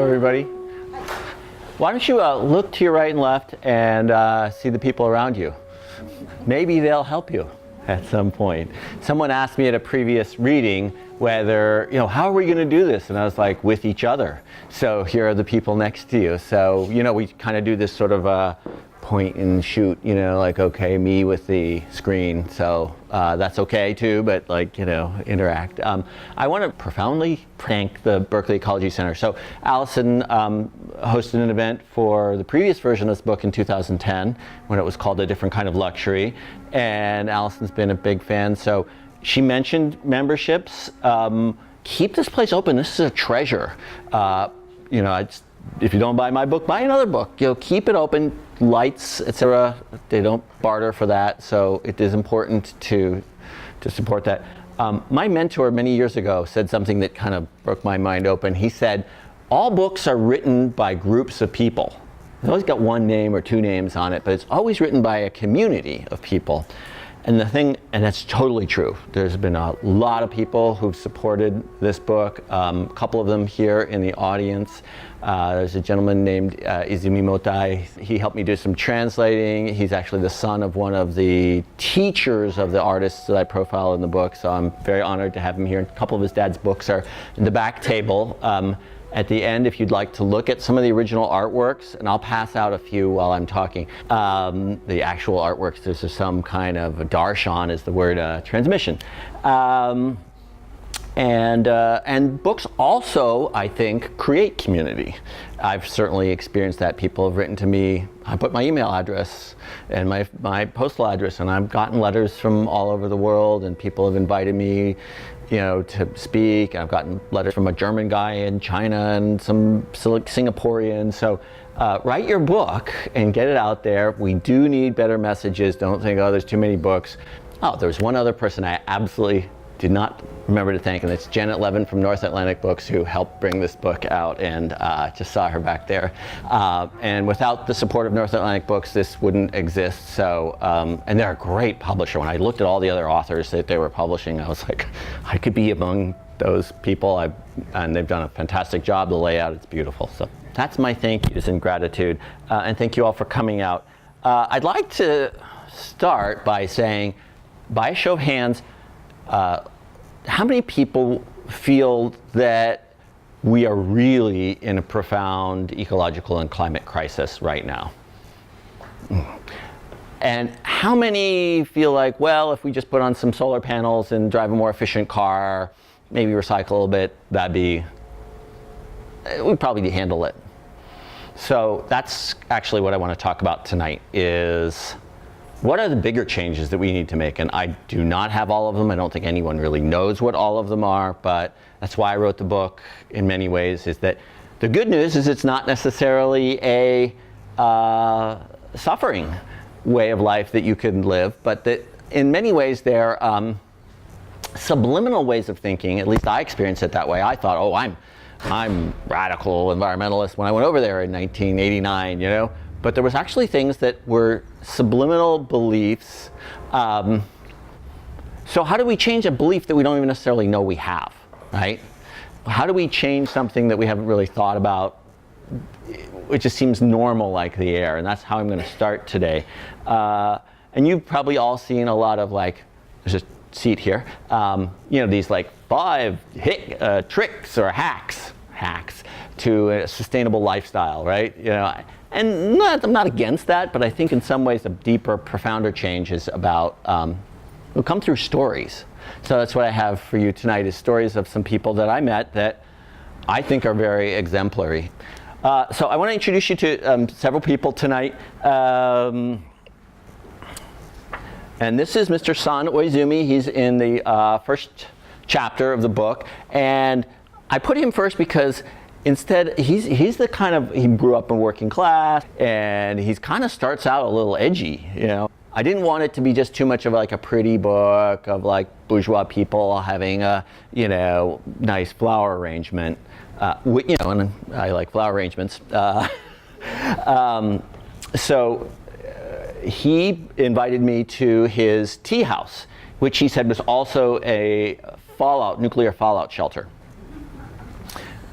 everybody. Why don't you look to your right and left and see the people around you. Maybe they'll help you at some point. Someone asked me at a previous reading whether, how are we going to do this? And I was like, with each other. So here are the people next to you. So, we kind of do this sort of point and shoot, like, okay, me with the screen. So that's okay too, but interact. I want to profoundly thank the Berkeley Ecology Center. So Allison hosted an event for the previous version of this book in 2010 when it was called A Different Kind of Luxury. And Allison's been a big fan. So she mentioned memberships. Keep this place open. This is a treasure. If you don't buy my book, buy another book. Keep it open. Lights, etc. They don't barter for that, so it is important to support that. My mentor many years ago said something that kind of broke my mind open. He said, all books are written by groups of people. It's always got one name or two names on it, but it's always written by a community of people. And that's totally true. There's been a lot of people who've supported this book, a couple of them here in the audience. There's a gentleman named Izumi Motai. He helped me do some translating. He's actually the son of one of the teachers of the artists that I profile in the book, so I'm very honored to have him here. A couple of his dad's books are in the back table. At the end, if you'd like to look at some of the original artworks, and I'll pass out a few while I'm talking, the actual artworks, there's some kind of darshan is the word transmission. And books also, I think, create community. I've certainly experienced that. People have written to me. I put my email address and my postal address, and I've gotten letters from all over the world, and people have invited me to speak. I've gotten letters from a German guy in China and some Singaporean. So write your book and get it out there. We do need better messages. Don't think, there's too many books. There's one other person I absolutely did not remember to thank, and it's Janet Levin from North Atlantic Books, who helped bring this book out, and just saw her back there. And without the support of North Atlantic Books, this wouldn't exist. So, and they're a great publisher. When I looked at all the other authors that they were publishing, I was like, I could be among those people. And they've done a fantastic job. The layout, it's beautiful. So that's my thank yous and gratitude. And thank you all for coming out. I'd like to start by saying, by a show of hands, how many people feel that we are really in a profound ecological and climate crisis right now? And how many feel like, well, if we just put on some solar panels and drive a more efficient car, maybe recycle a little bit, we'd probably handle it. So that's actually what I want to talk about tonight, is what are the bigger changes that we need to make? And I do not have all of them. I don't think anyone really knows what all of them are, but that's why I wrote the book in many ways, is that the good news is it's not necessarily a suffering way of life that you can live, but that in many ways they're subliminal ways of thinking. At least I experienced it that way. I thought, I'm radical environmentalist when I went over there in 1989, But there was actually things that were subliminal beliefs. So how do we change a belief that we don't even necessarily know we have, right? How do we change something that we haven't really thought about? It just seems normal like the air, and that's how I'm going to start today. And you've probably all seen a lot of there's a seat here, these 5 tricks or hacks to a sustainable lifestyle, right? And I'm not against that, but I think in some ways a deeper, profounder change is about, will come through stories. So that's what I have for you tonight, is stories of some people that I met that I think are very exemplary. So I want to introduce you to several people tonight. And this is Mr. San Oizumi. He's in the first chapter of the book. And I put him first because instead, he's the kind of, he grew up in working class, and he's kind of starts out a little edgy, I didn't want it to be just too much of a pretty book of bourgeois people having a, nice flower arrangement. And I like flower arrangements. So he invited me to his tea house, which he said was also a nuclear fallout shelter.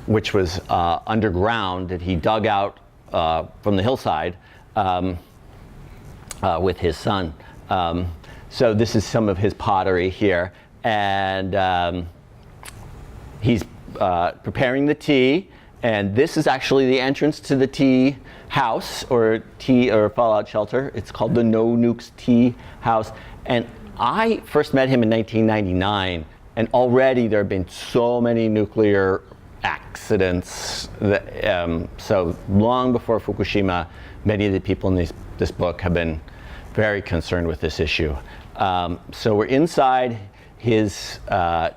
which was underground that he dug out from the hillside with his son. So this is some of his pottery here, and he's preparing the tea, and this is actually the entrance to the tea house or fallout shelter. It's called the No Nukes Tea House, and I first met him in 1999, and already there have been so many nuclear accidents that, so long before Fukushima, many of the people in this book have been very concerned with this issue. So we're inside his,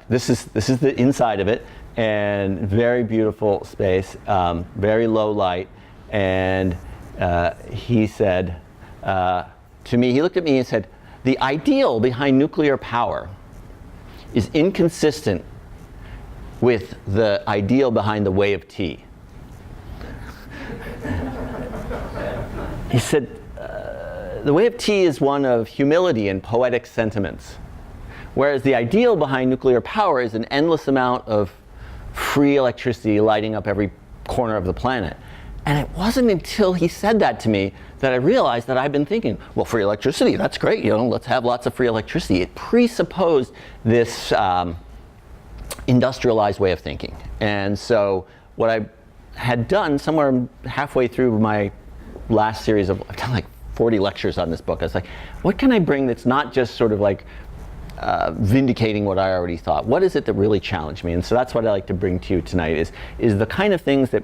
this is the inside of it, and very beautiful space, very low light, and he said to me, he looked at me and said, "The ideal behind nuclear power is inconsistent with the ideal behind the way of tea." He said, "The way of tea is one of humility and poetic sentiments, whereas the ideal behind nuclear power is an endless amount of free electricity lighting up every corner of the planet." And it wasn't until he said that to me that I realized that I've been thinking, well, free electricity, that's great, let's have lots of free electricity. It presupposed this industrialized way of thinking. And so what I had done somewhere halfway through my last series of, I've done like 40 lectures on this book. I was like, what can I bring that's not just sort of like vindicating what I already thought? What is it that really challenged me? And so that's what I like to bring to you tonight is the kind of things that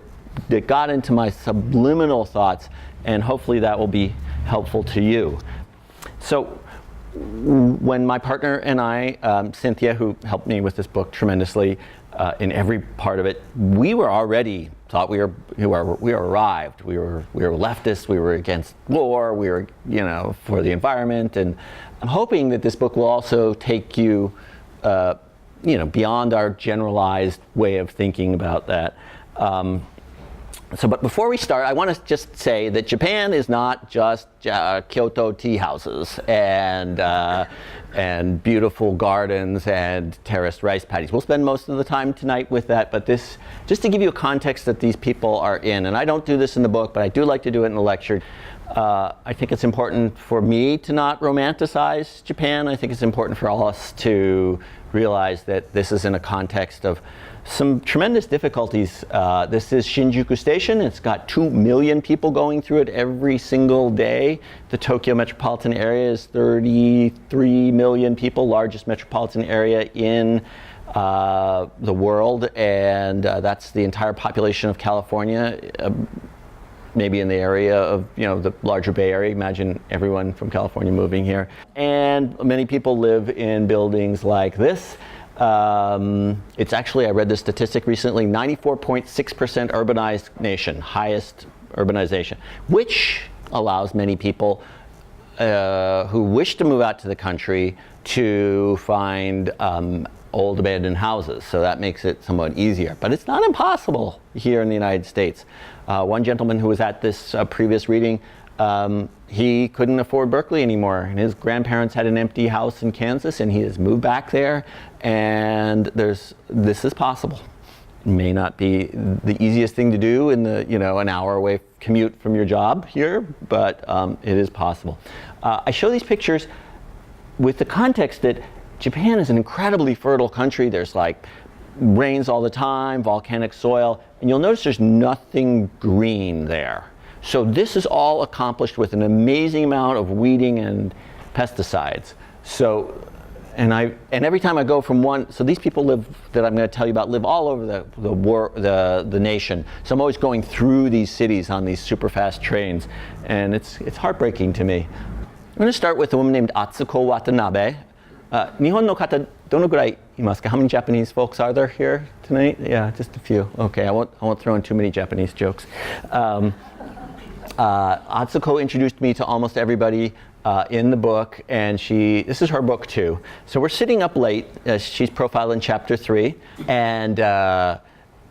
got into my subliminal thoughts, and hopefully that will be helpful to you. So when my partner and I, Cynthia, who helped me with this book tremendously in every part of it, we were already thought we were arrived. We were leftists. We were against war. We were for the environment, and I'm hoping that this book will also take you beyond our generalized way of thinking about that. But before we start, I want to just say that Japan is not just Kyoto tea houses and beautiful gardens and terraced rice paddies. We'll spend most of the time tonight with that, but this, just to give you a context that these people are in, and I don't do this in the book, but I do like to do it in the lecture. I think it's important for me to not romanticize Japan. I think it's important for all of us to realize that this is in a context of some tremendous difficulties. This is Shinjuku Station. It's got 2 million people going through it every single day. The Tokyo metropolitan area is 33 million people, largest metropolitan area in the world, and that's the entire population of California. Maybe in the area of the larger Bay Area. Imagine everyone from California moving here. And many people live in buildings like this. It's actually, I read this statistic recently, 94.6% urbanized nation, highest urbanization, which allows many people who wish to move out to the country to find old abandoned houses. So that makes it somewhat easier. But it's not impossible here in the United States. One gentleman who was at this previous reading, he couldn't afford Berkeley anymore, and his grandparents had an empty house in Kansas, and he has moved back there, and this is possible. It may not be the easiest thing to do in the an hour away commute from your job here, but it is possible. I show these pictures with the context that Japan is an incredibly fertile country. There's like rains all the time, volcanic soil, and you'll notice there's nothing green there. So this is all accomplished with an amazing amount of weeding and pesticides. So, and every time I go from one, so these people that I'm going to tell you about live all over the nation. So I'm always going through these cities on these super fast trains, and it's heartbreaking to me. I'm going to start with a woman named Atsuko Watanabe. 日本の方どのぐらいいますか? How many Japanese folks are there here tonight? Yeah, just a few. Okay, I won't throw in too many Japanese jokes. Atsuko introduced me to almost everybody in the book, and this is her book too. So we're sitting up late. She's profiled in chapter 3, and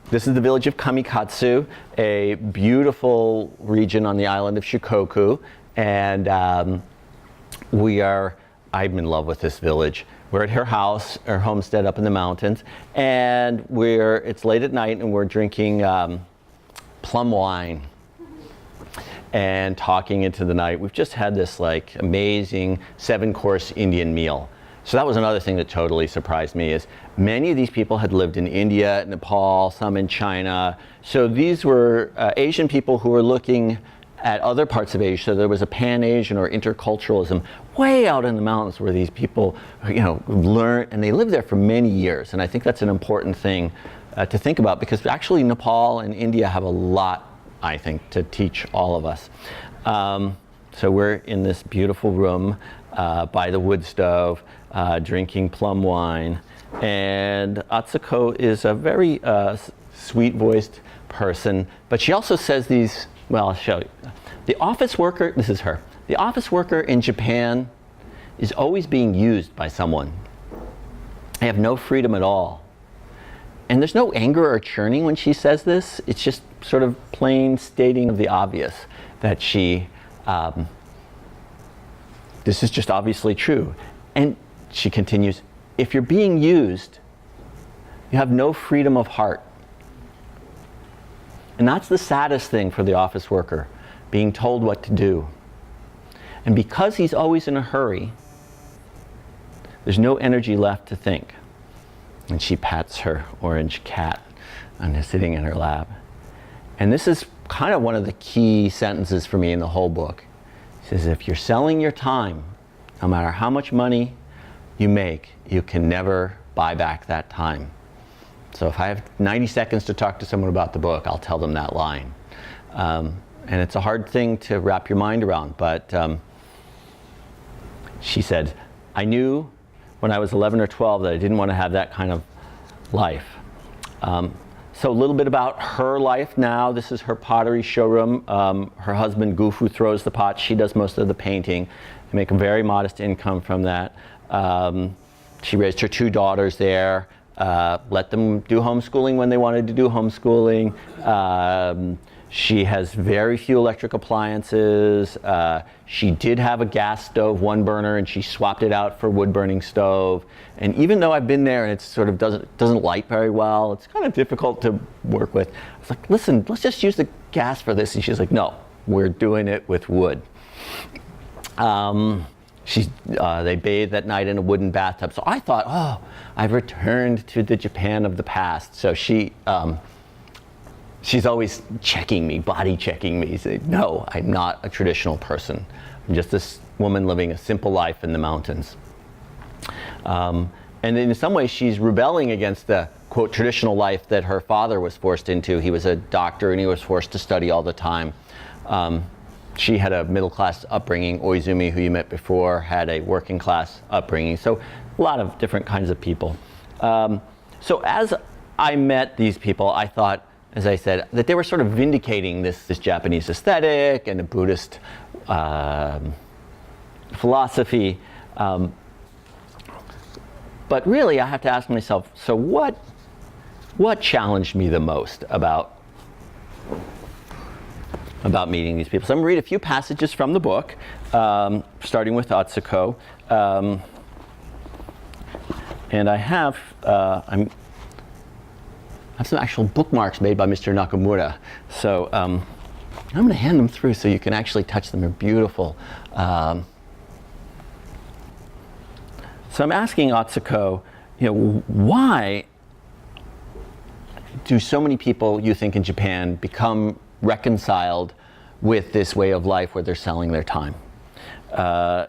this is the village of Kamikatsu, a beautiful region on the island of Shikoku, and I'm in love with this village. we're at her house, her homestead up in the mountains, and it's late at night and we're drinking plum wine and talking into the night. We've just had this like amazing 7-course Indian meal. So that was another thing that totally surprised me, is many of these people had lived in India, Nepal, some in China. So these were Asian people who were looking at other parts of Asia. So there was a pan-Asian or interculturalism way out in the mountains where these people, learn, and they lived there for many years. And I think that's an important thing to think about, because actually Nepal and India have a lot, I think, to teach all of us. So we're in this beautiful room by the wood stove, drinking plum wine. And Atsuko is a very sweet-voiced person, but she also says these, well, I'll show you. The office worker, this is her, the office worker in Japan is always being used by someone. They have no freedom at all. And there's no anger or churning when she says this. It's just sort of plain stating of the obvious that this is just obviously true. And she continues, if you're being used, you have no freedom of heart. And that's the saddest thing for the office worker, being told what to do. And because he's always in a hurry, there's no energy left to think. And she pats her orange cat and sitting in her lap. And this is kind of one of the key sentences for me in the whole book. It says, if you're selling your time, no matter how much money you make, you can never buy back that time. So if I have 90 seconds to talk to someone about the book, I'll tell them that line. And it's a hard thing to wrap your mind around, but she said, I knew when I was 11 or 12 that I didn't want to have that kind of life. So a little bit about her life now. This is her pottery showroom. Her husband Gufu throws the pots. She does most of the painting. They make a very modest income from that. She raised her 2 daughters there, let them do homeschooling when they wanted to do homeschooling. She has very few electric appliances. She did have a gas stove, 1 burner, and she swapped it out for wood burning stove. And even though I've been there and it sort of doesn't light very well, it's kind of difficult to work with. I was like, listen, let's just use the gas for this. And she's like, no, we're doing it with wood. They bathed at night in a wooden bathtub. So I thought, oh, I've returned to the Japan of the past. So she's always checking me, body checking me, saying, no, I'm not a traditional person. I'm just this woman living a simple life in the mountains. And in some ways, she's rebelling against the, quote, traditional life that her father was forced into. He was a doctor and he was forced to study all the time. She had a middle-class upbringing. Oizumi, who you met before, had a working-class upbringing. So a lot of different kinds of people. So as I met these people, I thought, as I said, that they were sort of vindicating this Japanese aesthetic and a Buddhist philosophy. But really, I have to ask myself, so what challenged me the most about meeting these people? So I'm going to read a few passages from the book, starting with Atsuko. And I have some actual bookmarks made by Mr. Nakamura. So I'm going to hand them through so you can actually touch them. They're beautiful. So I'm asking Atsuko, why do so many people, you think, in Japan become reconciled with this way of life where they're selling their time?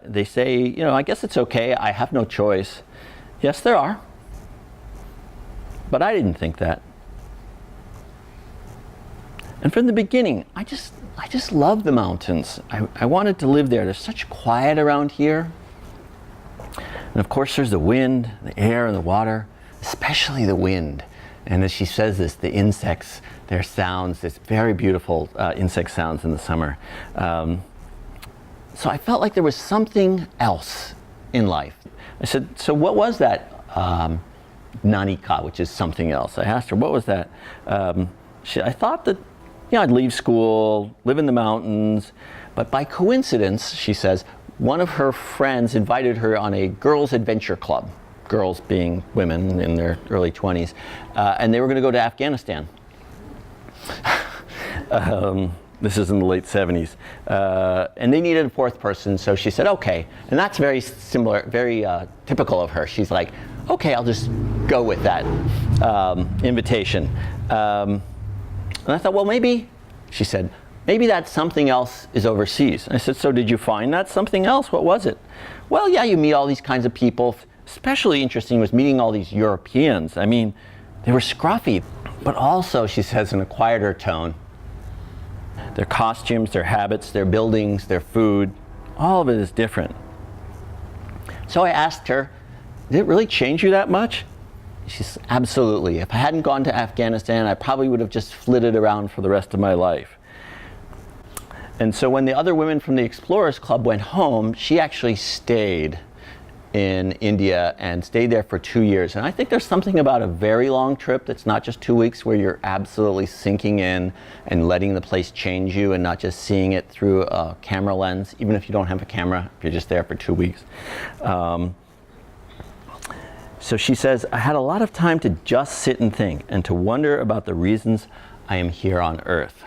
They say, I guess it's okay, I have no choice. Yes, there are. But I didn't think that. And from the beginning, I just love the mountains. I wanted to live there. There's such quiet around here. And of course there's the wind, the air, and the water, especially the wind. And as she says this, the insects, their sounds, this very beautiful insect sounds in the summer. So I felt like there was something else in life. I said, so what was that nanika, which is something else? I asked her, what was that? I thought that, I'd leave school, live in the mountains, but by coincidence, she says, one of her friends invited her on a girls' adventure club. girls being women in their early 20s, and they were going to go to Afghanistan. This is in the late 70s. And they needed a fourth person, so she said, okay. And that's very similar, very typical of her. She's like, okay, I'll just go with that invitation. And I thought, well, maybe, she said, maybe that something else is overseas. And I said, so did you find that something else? What was it? Well, yeah, you meet all these kinds of people. Especially interesting was meeting all these Europeans. I mean, they were scruffy, but also, she says in a quieter tone, their costumes, their habits, their buildings, their food, all of it is different. So I asked her, did it really change you that much? She said, absolutely. If I hadn't gone to Afghanistan, I probably would have just flitted around for the rest of my life. And so when the other women from the Explorers Club went home, she actually stayed in India and stayed there for 2 years. And I think there's something about a very long trip that's not just 2 weeks, where you're absolutely sinking in and letting the place change you and not just seeing it through a camera lens, even if you don't have a camera, if you're just there for 2 weeks. So she says, I had a lot of time to just sit and think and to wonder about the reasons I am here on Earth.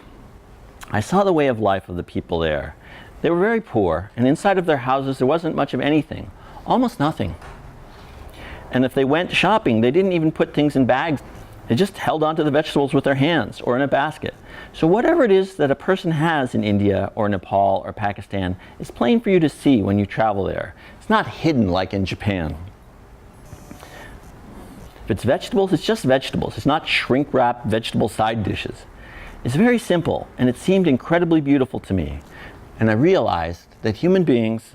I saw the way of life of the people there. They were very poor, and inside of their houses there wasn't much of anything. Almost nothing. And if they went shopping, they didn't even put things in bags. They just held onto the vegetables with their hands or in a basket. So whatever it is that a person has in India or Nepal or Pakistan is plain for you to see when you travel there. It's not hidden like in Japan. If it's vegetables, it's just vegetables. It's not shrink-wrapped vegetable side dishes. It's very simple, and it seemed incredibly beautiful to me. And I realized that human beings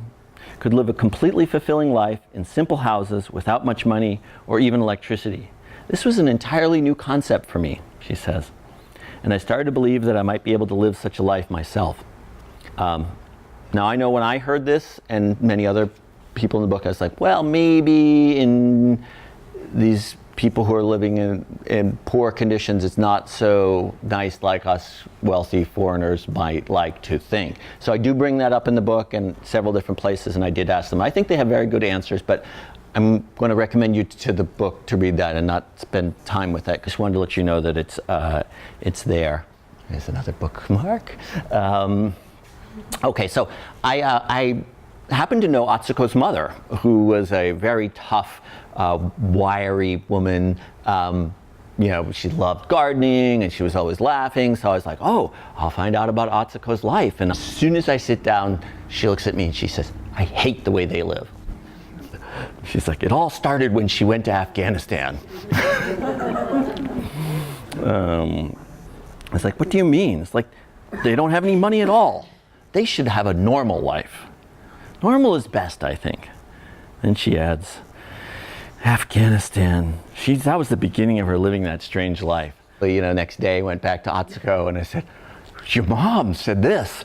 could live a completely fulfilling life in simple houses without much money or even electricity. This was an entirely new concept for me, she says. And I started to believe that I might be able to live such a life myself. Now I know when I heard this, and many other people in the book, I was like, well, maybe in these people who are living in poor conditions, it's not so nice like us wealthy foreigners might like to think. So I do bring that up in the book in several different places, and I did ask them. I think they have very good answers, but I'm going to recommend you to the book to read that and not spend time with that. Just wanted to let you know that it's there. There's another bookmark. Okay, so I happen to know Atsuko's mother, who was a very tough, wiry woman. You know, she loved gardening and she was always laughing. So I was like, oh, I'll find out about Atsuko's life. And as soon as I sit down, she looks at me and she says, I hate the way they live. She's like, it all started when she went to Afghanistan. I was like, what do you mean? It's like, they don't have any money at all. They should have a normal life. Normal is best, I think. And she adds, Afghanistan. That was the beginning of her living that strange life. You know, next day I went back to Atsuko and I said, your mom said this.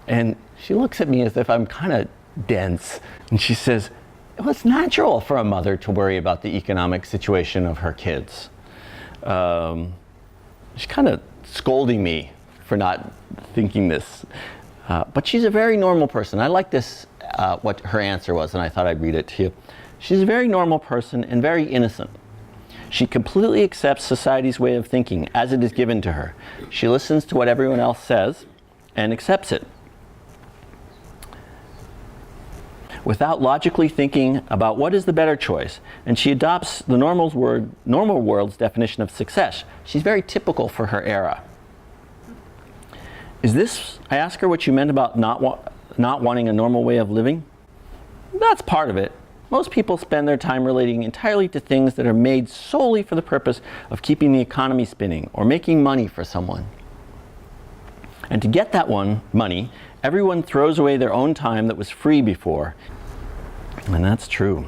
And she looks at me as if I'm kind of dense. And she says, well, it's natural for a mother to worry about the economic situation of her kids. She's kind of scolding me for not thinking this. But she's a very normal person. I like this, what her answer was, and I thought I'd read it to you. She's a very normal person and very innocent. She completely accepts society's way of thinking as it is given to her. She listens to what everyone else says and accepts it, without logically thinking about what is the better choice. And she adopts the normal world's definition of success. She's very typical for her era. Is this, I ask her, what you meant about not wanting a normal way of living? That's part of it. Most people spend their time relating entirely to things that are made solely for the purpose of keeping the economy spinning or making money for someone. And to get that money, everyone throws away their own time that was free before. And that's true.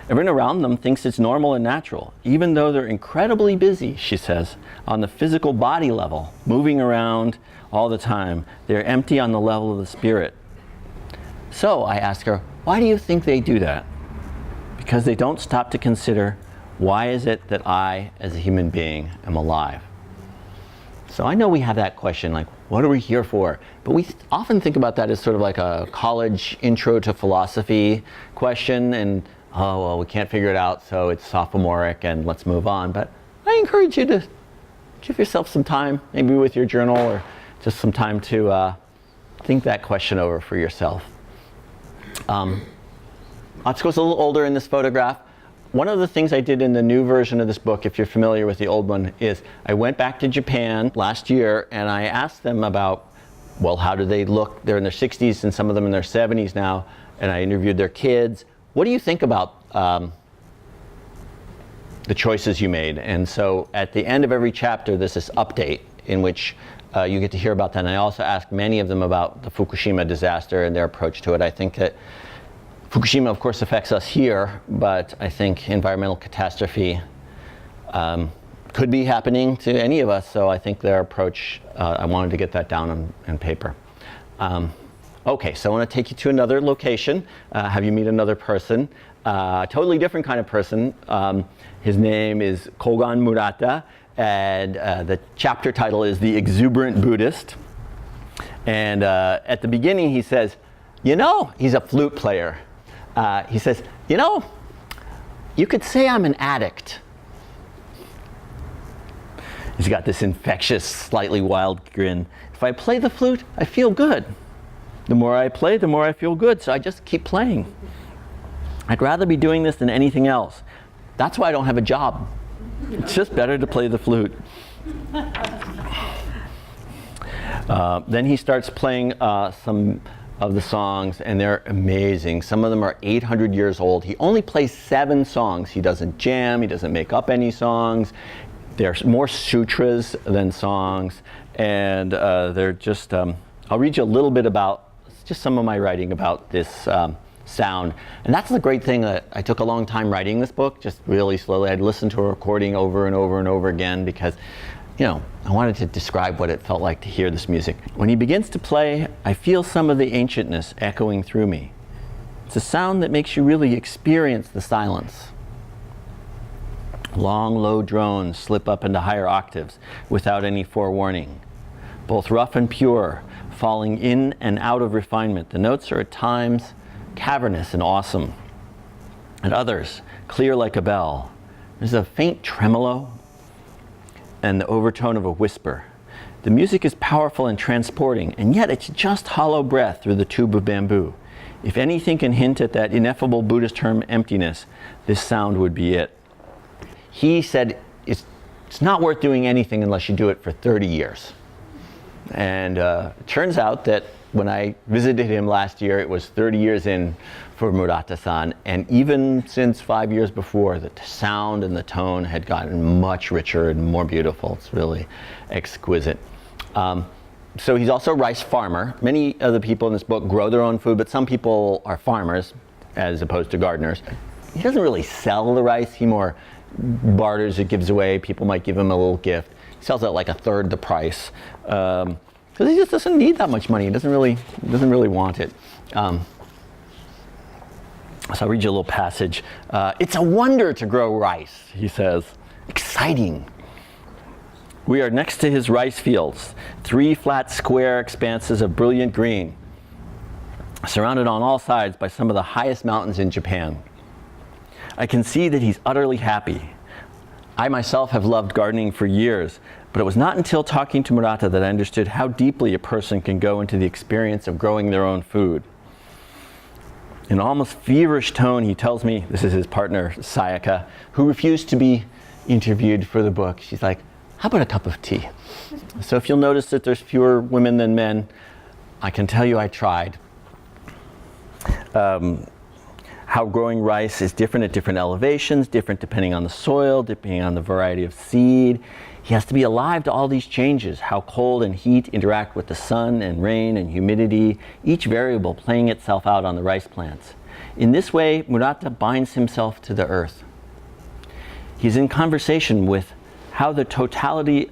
Everyone around them thinks it's normal and natural, even though they're incredibly busy, she says, on the physical body level, moving around all the time. They're empty on the level of the spirit. So I ask her, why do you think they do that? Because they don't stop to consider, why is it that I, as a human being, am alive? So I know we have that question, like, what are we here for? But we often think about that as sort of like a college intro to philosophy question, and oh, well, we can't figure it out, so it's sophomoric and let's move on. But I encourage you to give yourself some time, maybe with your journal, or just some time to think that question over for yourself. Atsuko's a little older in this photograph. One of the things I did in the new version of this book, if you're familiar with the old one, is I went back to Japan last year and I asked them about, well, how do they look? They're in their 60s and some of them in their 70s now, and I interviewed their kids. What do you think about the choices you made? And so at the end of every chapter, there's this update in which you get to hear about that. And I also asked many of them about the Fukushima disaster and their approach to it. I think that Fukushima, of course, affects us here, but I think environmental catastrophe could be happening to any of us. So I think their approach, I wanted to get that down on paper. Okay, so I want to take you to another location, have you meet another person, totally different kind of person. His name is Kogan Murata, and the chapter title is The Exuberant Buddhist. And at the beginning he says, you know, he's a flute player. He says, you know, you could say I'm an addict. He's got this infectious, slightly wild grin. If I play the flute, I feel good. The more I play, the more I feel good, so I just keep playing. I'd rather be doing this than anything else. That's why I don't have a job. It's just better to play the flute. Then he starts playing some of the songs, and they're amazing. Some of them are 800 years old. He only plays 7 songs. He doesn't jam, he doesn't make up any songs. There's more sutras than songs, and they're just, I'll read you a little bit about just some of my writing about this sound. And that's the great thing, that I took a long time writing this book, just really slowly. I'd listen to a recording over and over and over again because, you know, I wanted to describe what it felt like to hear this music. When he begins to play, I feel some of the ancientness echoing through me. It's a sound that makes you really experience the silence. Long, low drones slip up into higher octaves without any forewarning. Both rough and pure, falling in and out of refinement. The notes are at times cavernous and awesome. At others, clear like a bell. There's a faint tremolo and the overtone of a whisper. The music is powerful and transporting, and yet it's just hollow breath through the tube of bamboo. If anything can hint at that ineffable Buddhist term emptiness, this sound would be it. He said it's not worth doing anything unless you do it for 30 years. And it turns out that when I visited him last year, it was 30 years in for Murata-san, and even since 5 years before, the sound and the tone had gotten much richer and more beautiful. It's really exquisite. So he's also a rice farmer. Many of the people in this book grow their own food, but some people are farmers as opposed to gardeners. He doesn't really sell the rice. He more barters it, gives away. People might give him a little gift. He sells it at like 1/3 the price. Because he just doesn't need that much money. He doesn't really want it. So I'll read you a little passage. It's a wonder to grow rice, he says. Exciting. We are next to his rice fields, 3 flat square expanses of brilliant green, surrounded on all sides by some of the highest mountains in Japan. I can see that he's utterly happy. I myself have loved gardening for years, but it was not until talking to Murata that I understood how deeply a person can go into the experience of growing their own food. In an almost feverish tone, he tells me, this is his partner, Sayaka, who refused to be interviewed for the book. She's like, how about a cup of tea? So if you'll notice that there's fewer women than men, I can tell you I tried. How growing rice is different at different elevations, different depending on the soil, depending on the variety of seed. He has to be alive to all these changes, how cold and heat interact with the sun and rain and humidity, each variable playing itself out on the rice plants. In this way, Murata binds himself to the earth. He's in conversation with how the totality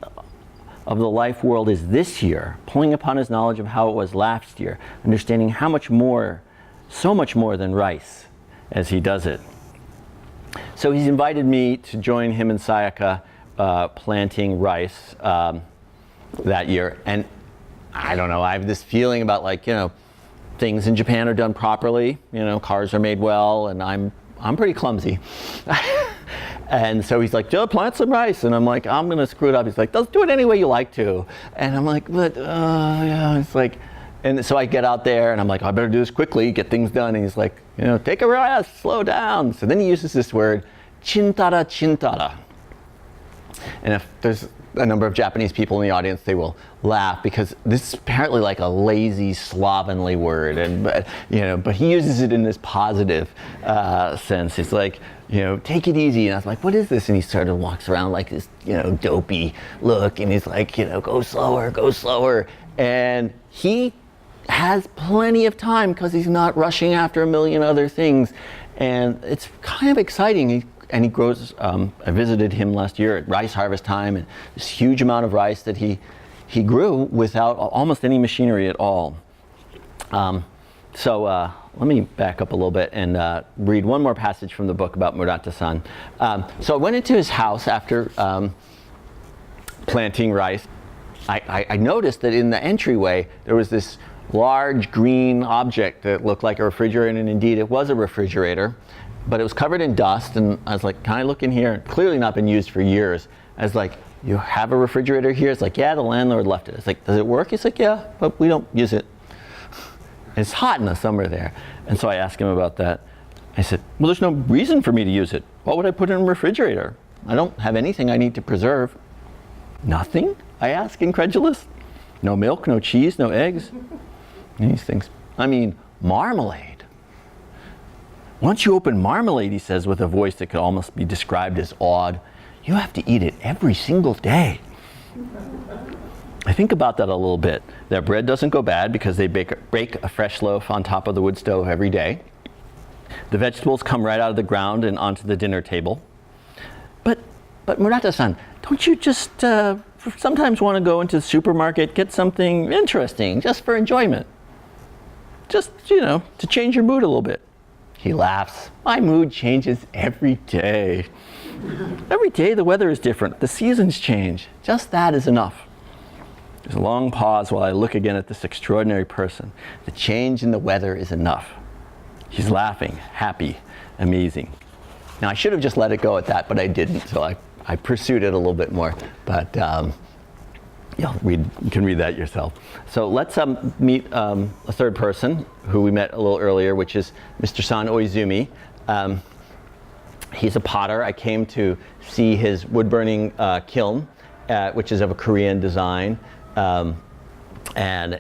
of the life world is this year, pulling upon his knowledge of how it was last year, understanding how much more, so much more than rice as he does it. So he's invited me to join him and Sayaka planting rice that year. And I don't know, I have this feeling about, like, you know, things in Japan are done properly. You know, cars are made well, and I'm I'm pretty clumsy. And so he's like, Joe, plant some rice. And I'm like, I'm going to screw it up. He's like, let's do it any way you like to. And I'm like, but, yeah. It's like, and so I get out there and I'm like, I better do this quickly, get things done. And he's like, take a rest, slow down. So then he uses this word, chintara, chintara. And if there's a number of Japanese people in the audience, they will laugh because this is apparently like a lazy, slovenly word. But he uses it in this positive sense. It's like, take it easy. And I was like, what is this? And he sort of walks around like this, dopey look. And he's like, go slower, go slower. And he has plenty of time because he's not rushing after a million other things. And it's kind of exciting. And he grows, I visited him last year at rice harvest time, and this huge amount of rice that he grew without almost any machinery at all. So let me back up a little bit and read one more passage from the book about Murata-san. So I went into his house after planting rice. I noticed that in the entryway there was this large green object that looked like a refrigerator, and indeed it was a refrigerator. But it was covered in dust, and I was like, can I look in here? Clearly not been used for years. I was like, you have a refrigerator here? It's like, yeah, the landlord left it. It's like, does it work? He's like, yeah, but we don't use it. It's hot in the summer there. And so I asked him about that. I said, well, there's no reason for me to use it. What would I put in a refrigerator? I don't have anything I need to preserve. Nothing? I asked, incredulous. No milk, no cheese, no eggs. These things. I mean, marmalade. Once you open marmalade, he says with a voice that could almost be described as awed, you have to eat it every single day. I think about that a little bit. Their bread doesn't go bad because they bake a fresh loaf on top of the wood stove every day. The vegetables come right out of the ground and onto the dinner table. But Murata-san, don't you just sometimes want to go into the supermarket, get something interesting just for enjoyment? Just, to change your mood a little bit. He laughs. My mood changes every day. Every day the weather is different. The seasons change. Just that is enough. There's a long pause while I look again at this extraordinary person. The change in the weather is enough. He's laughing, happy, amazing. Now I should have just let it go at that, but I didn't. So I pursued it a little bit more. But you can read that yourself. So let's meet a third person who we met a little earlier, which is Mr. San Oizumi. He's a potter. I came to see his wood-burning kiln, which is of a Korean design. And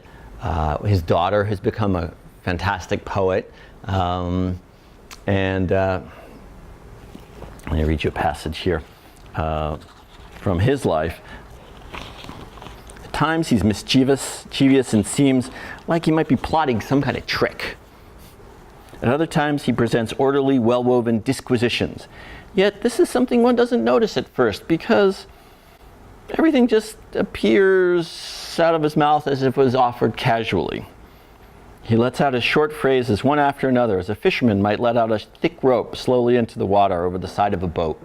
his daughter has become a fantastic poet. And let me read you a passage here from his life. At times he's mischievous and seems like he might be plotting some kind of trick. At other times he presents orderly, well-woven disquisitions. Yet this is something one doesn't notice at first because everything just appears out of his mouth as if it was offered casually. He lets out his short phrases one after another, as a fisherman might let out a thick rope slowly into the water over the side of a boat.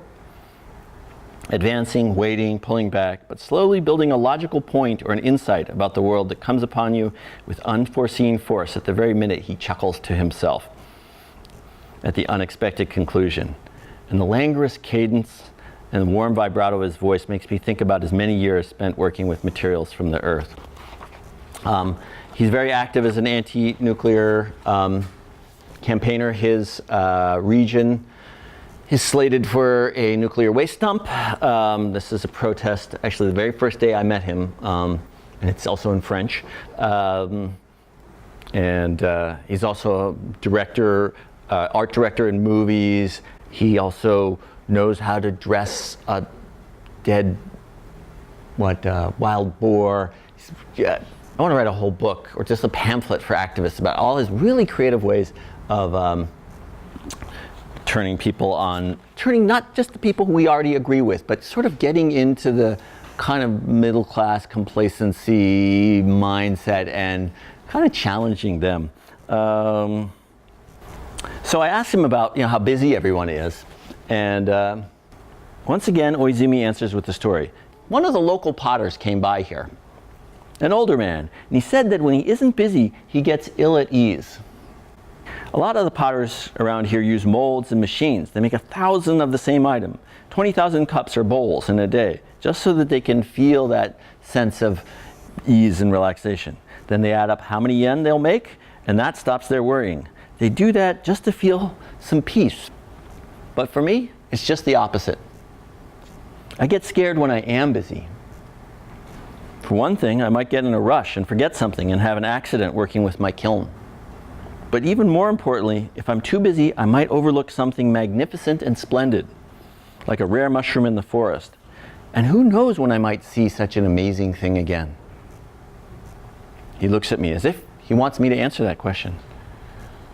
Advancing, waiting, pulling back, but slowly building a logical point or an insight about the world that comes upon you with unforeseen force at the very minute he chuckles to himself at the unexpected conclusion. And the languorous cadence and the warm vibrato of his voice makes me think about his many years spent working with materials from the earth. He's very active as an anti-nuclear campaigner. His region is slated for a nuclear waste dump. This is a protest, actually the very first day I met him, and it's also in French. And he's also a director, art director in movies. He also knows how to dress a dead wild boar. I want to write a whole book or just a pamphlet for activists about all his really creative ways of turning not just the people who we already agree with, but sort of getting into the kind of middle class complacency mindset and kind of challenging them. So I asked him about how busy everyone is, and once again Oizumi answers with the story. One of the local potters came by here, an older man, and he said that when he isn't busy, he gets ill at ease. A lot of the potters around here use molds and machines. They make 1,000 of the same item, 20,000 cups or bowls in a day, just so that they can feel that sense of ease and relaxation. Then they add up how many yen they'll make, and that stops their worrying. They do that just to feel some peace. But for me, it's just the opposite. I get scared when I am busy. For one thing, I might get in a rush and forget something and have an accident working with my kiln. But even more importantly, if I'm too busy, I might overlook something magnificent and splendid, like a rare mushroom in the forest. And who knows when I might see such an amazing thing again? He looks at me as if he wants me to answer that question.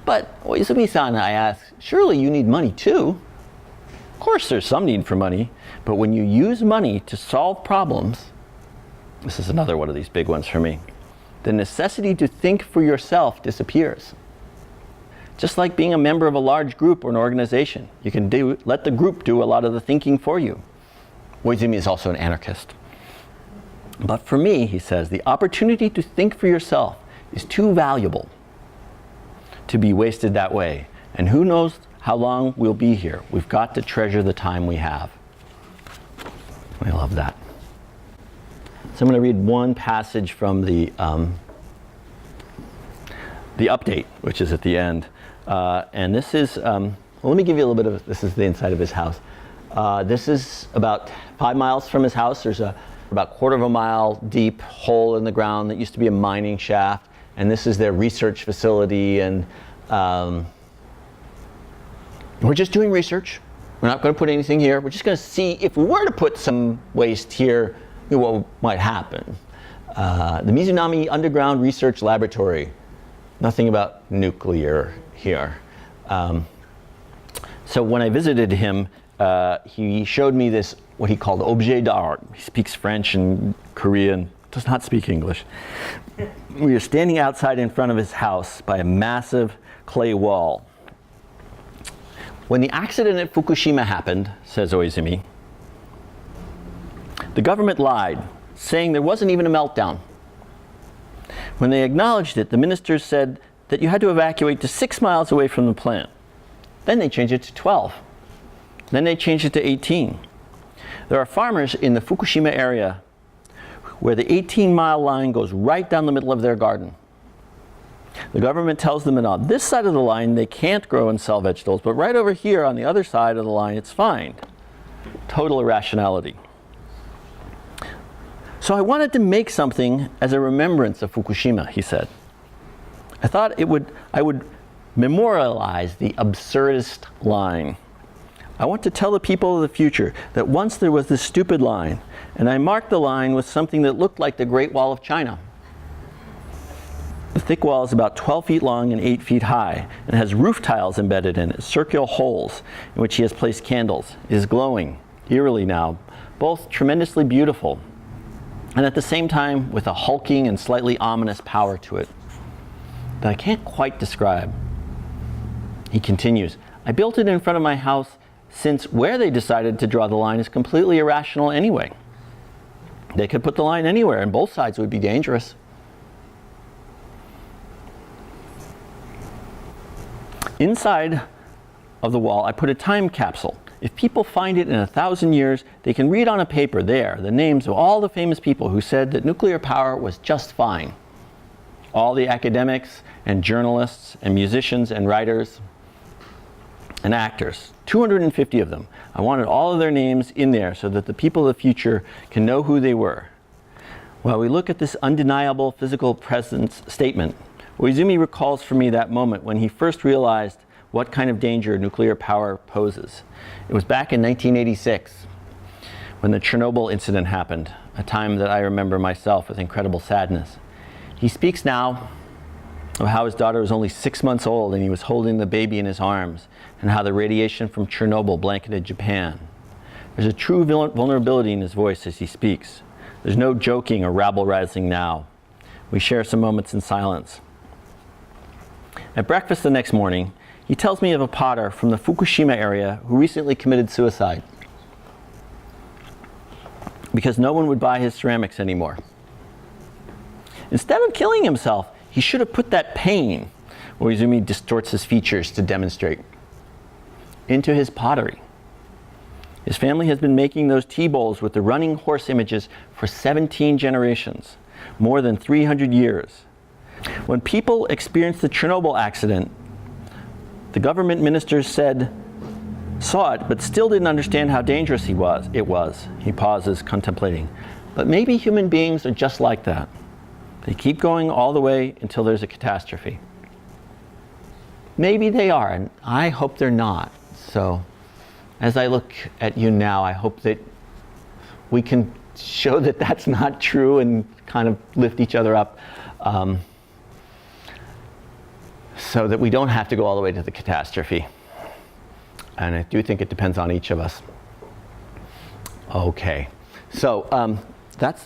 But Oizumi-san, I ask, surely you need money too? Of course there's some need for money, but when you use money to solve problems, this is another one of these big ones for me, the necessity to think for yourself disappears. Just like being a member of a large group or an organization, you can let the group do a lot of the thinking for you. Oizumi is also an anarchist. But for me, he says, the opportunity to think for yourself is too valuable to be wasted that way. And who knows how long we'll be here. We've got to treasure the time we have. I love that. So I'm going to read one passage from the update, which is at the end. And this is, well, let me give you a little bit of, this is the inside of his house. This is about 5 miles from his house. There's about 1/4 mile deep hole in the ground that used to be a mining shaft. And this is their research facility. And we're just doing research. We're not going to put anything here. We're just going to see if we were to put some waste here, what might happen. The Mizunami Underground Research Laboratory. Nothing about nuclear here. So when I visited him, he showed me this, what he called objet d'art. He speaks French and Korean, does not speak English. We were standing outside in front of his house by a massive clay wall. When the accident at Fukushima happened, says Oizumi, the government lied, saying there wasn't even a meltdown. When they acknowledged it, the ministers said that you had to evacuate to 6 miles away from the plant. Then they changed it to 12. Then they changed it to 18. There are farmers in the Fukushima area where the 18-mile line goes right down the middle of their garden. The government tells them that on this side of the line they can't grow and sell vegetables, but right over here on the other side of the line it's fine. Total irrationality. So I wanted to make something as a remembrance of Fukushima, he said. I thought I would memorialize the absurdist line. I want to tell the people of the future that once there was this stupid line, and I marked the line with something that looked like the Great Wall of China. The thick wall is about 12 feet long and 8 feet high, and has roof tiles embedded in it, circular holes in which he has placed candles. It is glowing, eerily now, both tremendously beautiful, and at the same time with a hulking and slightly ominous power to it that I can't quite describe. He continues, I built it in front of my house since where they decided to draw the line is completely irrational anyway. They could put the line anywhere and both sides would be dangerous. Inside of the wall, I put a time capsule. If people find it in 1,000 years, they can read on a paper there the names of all the famous people who said that nuclear power was just fine. All the academics and journalists and musicians and writers and actors, 250 of them. I wanted all of their names in there so that the people of the future can know who they were. While we look at this undeniable physical presence statement, Oizumi recalls for me that moment when he first realized what kind of danger nuclear power poses. It was back in 1986 when the Chernobyl incident happened, a time that I remember myself with incredible sadness. He speaks now of how his daughter was only 6 months old and he was holding the baby in his arms, and how the radiation from Chernobyl blanketed Japan. There's a true vulnerability in his voice as he speaks. There's no joking or rabble-rousing now. We share some moments in silence. At breakfast the next morning, he tells me of a potter from the Fukushima area who recently committed suicide because no one would buy his ceramics anymore. Instead of killing himself, he should have put that pain, Koizumi distorts his features to demonstrate. Into his pottery. His family has been making those tea bowls with the running horse images for 17 generations, more than 300 years. When people experienced the Chernobyl accident, the government ministers saw it, but still didn't understand how dangerous it was. He pauses, contemplating. But maybe human beings are just like that. They keep going all the way until there's a catastrophe. Maybe they are, and I hope they're not. So, as I look at you now, I hope that we can show that that's not true and kind of lift each other up, so that we don't have to go all the way to the catastrophe. And I do think it depends on each of us. Okay, so that's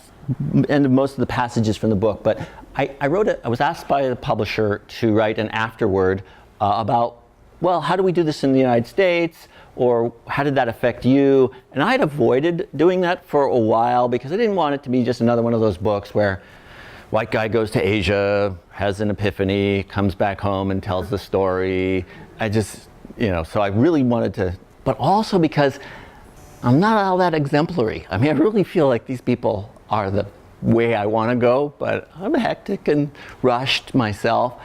the end of most of the passages from the book, but I was asked by the publisher to write an afterword about, well, how do we do this in the United States? Or how did that affect you? And I had avoided doing that for a while because I didn't want it to be just another one of those books where white guy goes to Asia, has an epiphany, comes back home and tells the story. So I really wanted to, but also because I'm not all that exemplary. I mean, I really feel like these people are the way I want to go, but I'm hectic and rushed myself.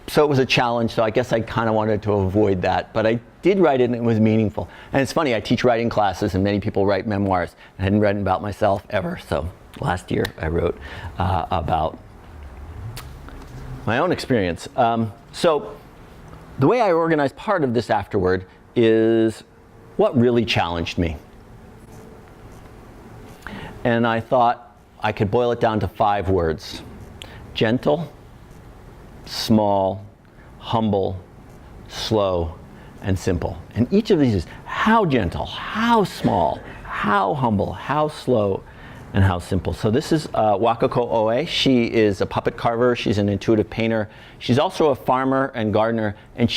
So it was a challenge, so I guess I kind of wanted to avoid that, but I did write it and it was meaningful. And it's funny, I teach writing classes and many people write memoirs. I hadn't written about myself ever, so last year I wrote about my own experience. So the way I organized part of this afterword is what really challenged me. And I thought I could boil it down to 5 words: gentle, small, humble, slow, and simple. And each of these is how gentle, how small, how humble, how slow, and how simple. So this is Wakako Oe. She is a puppet carver. She's an intuitive painter. She's also a farmer and gardener. And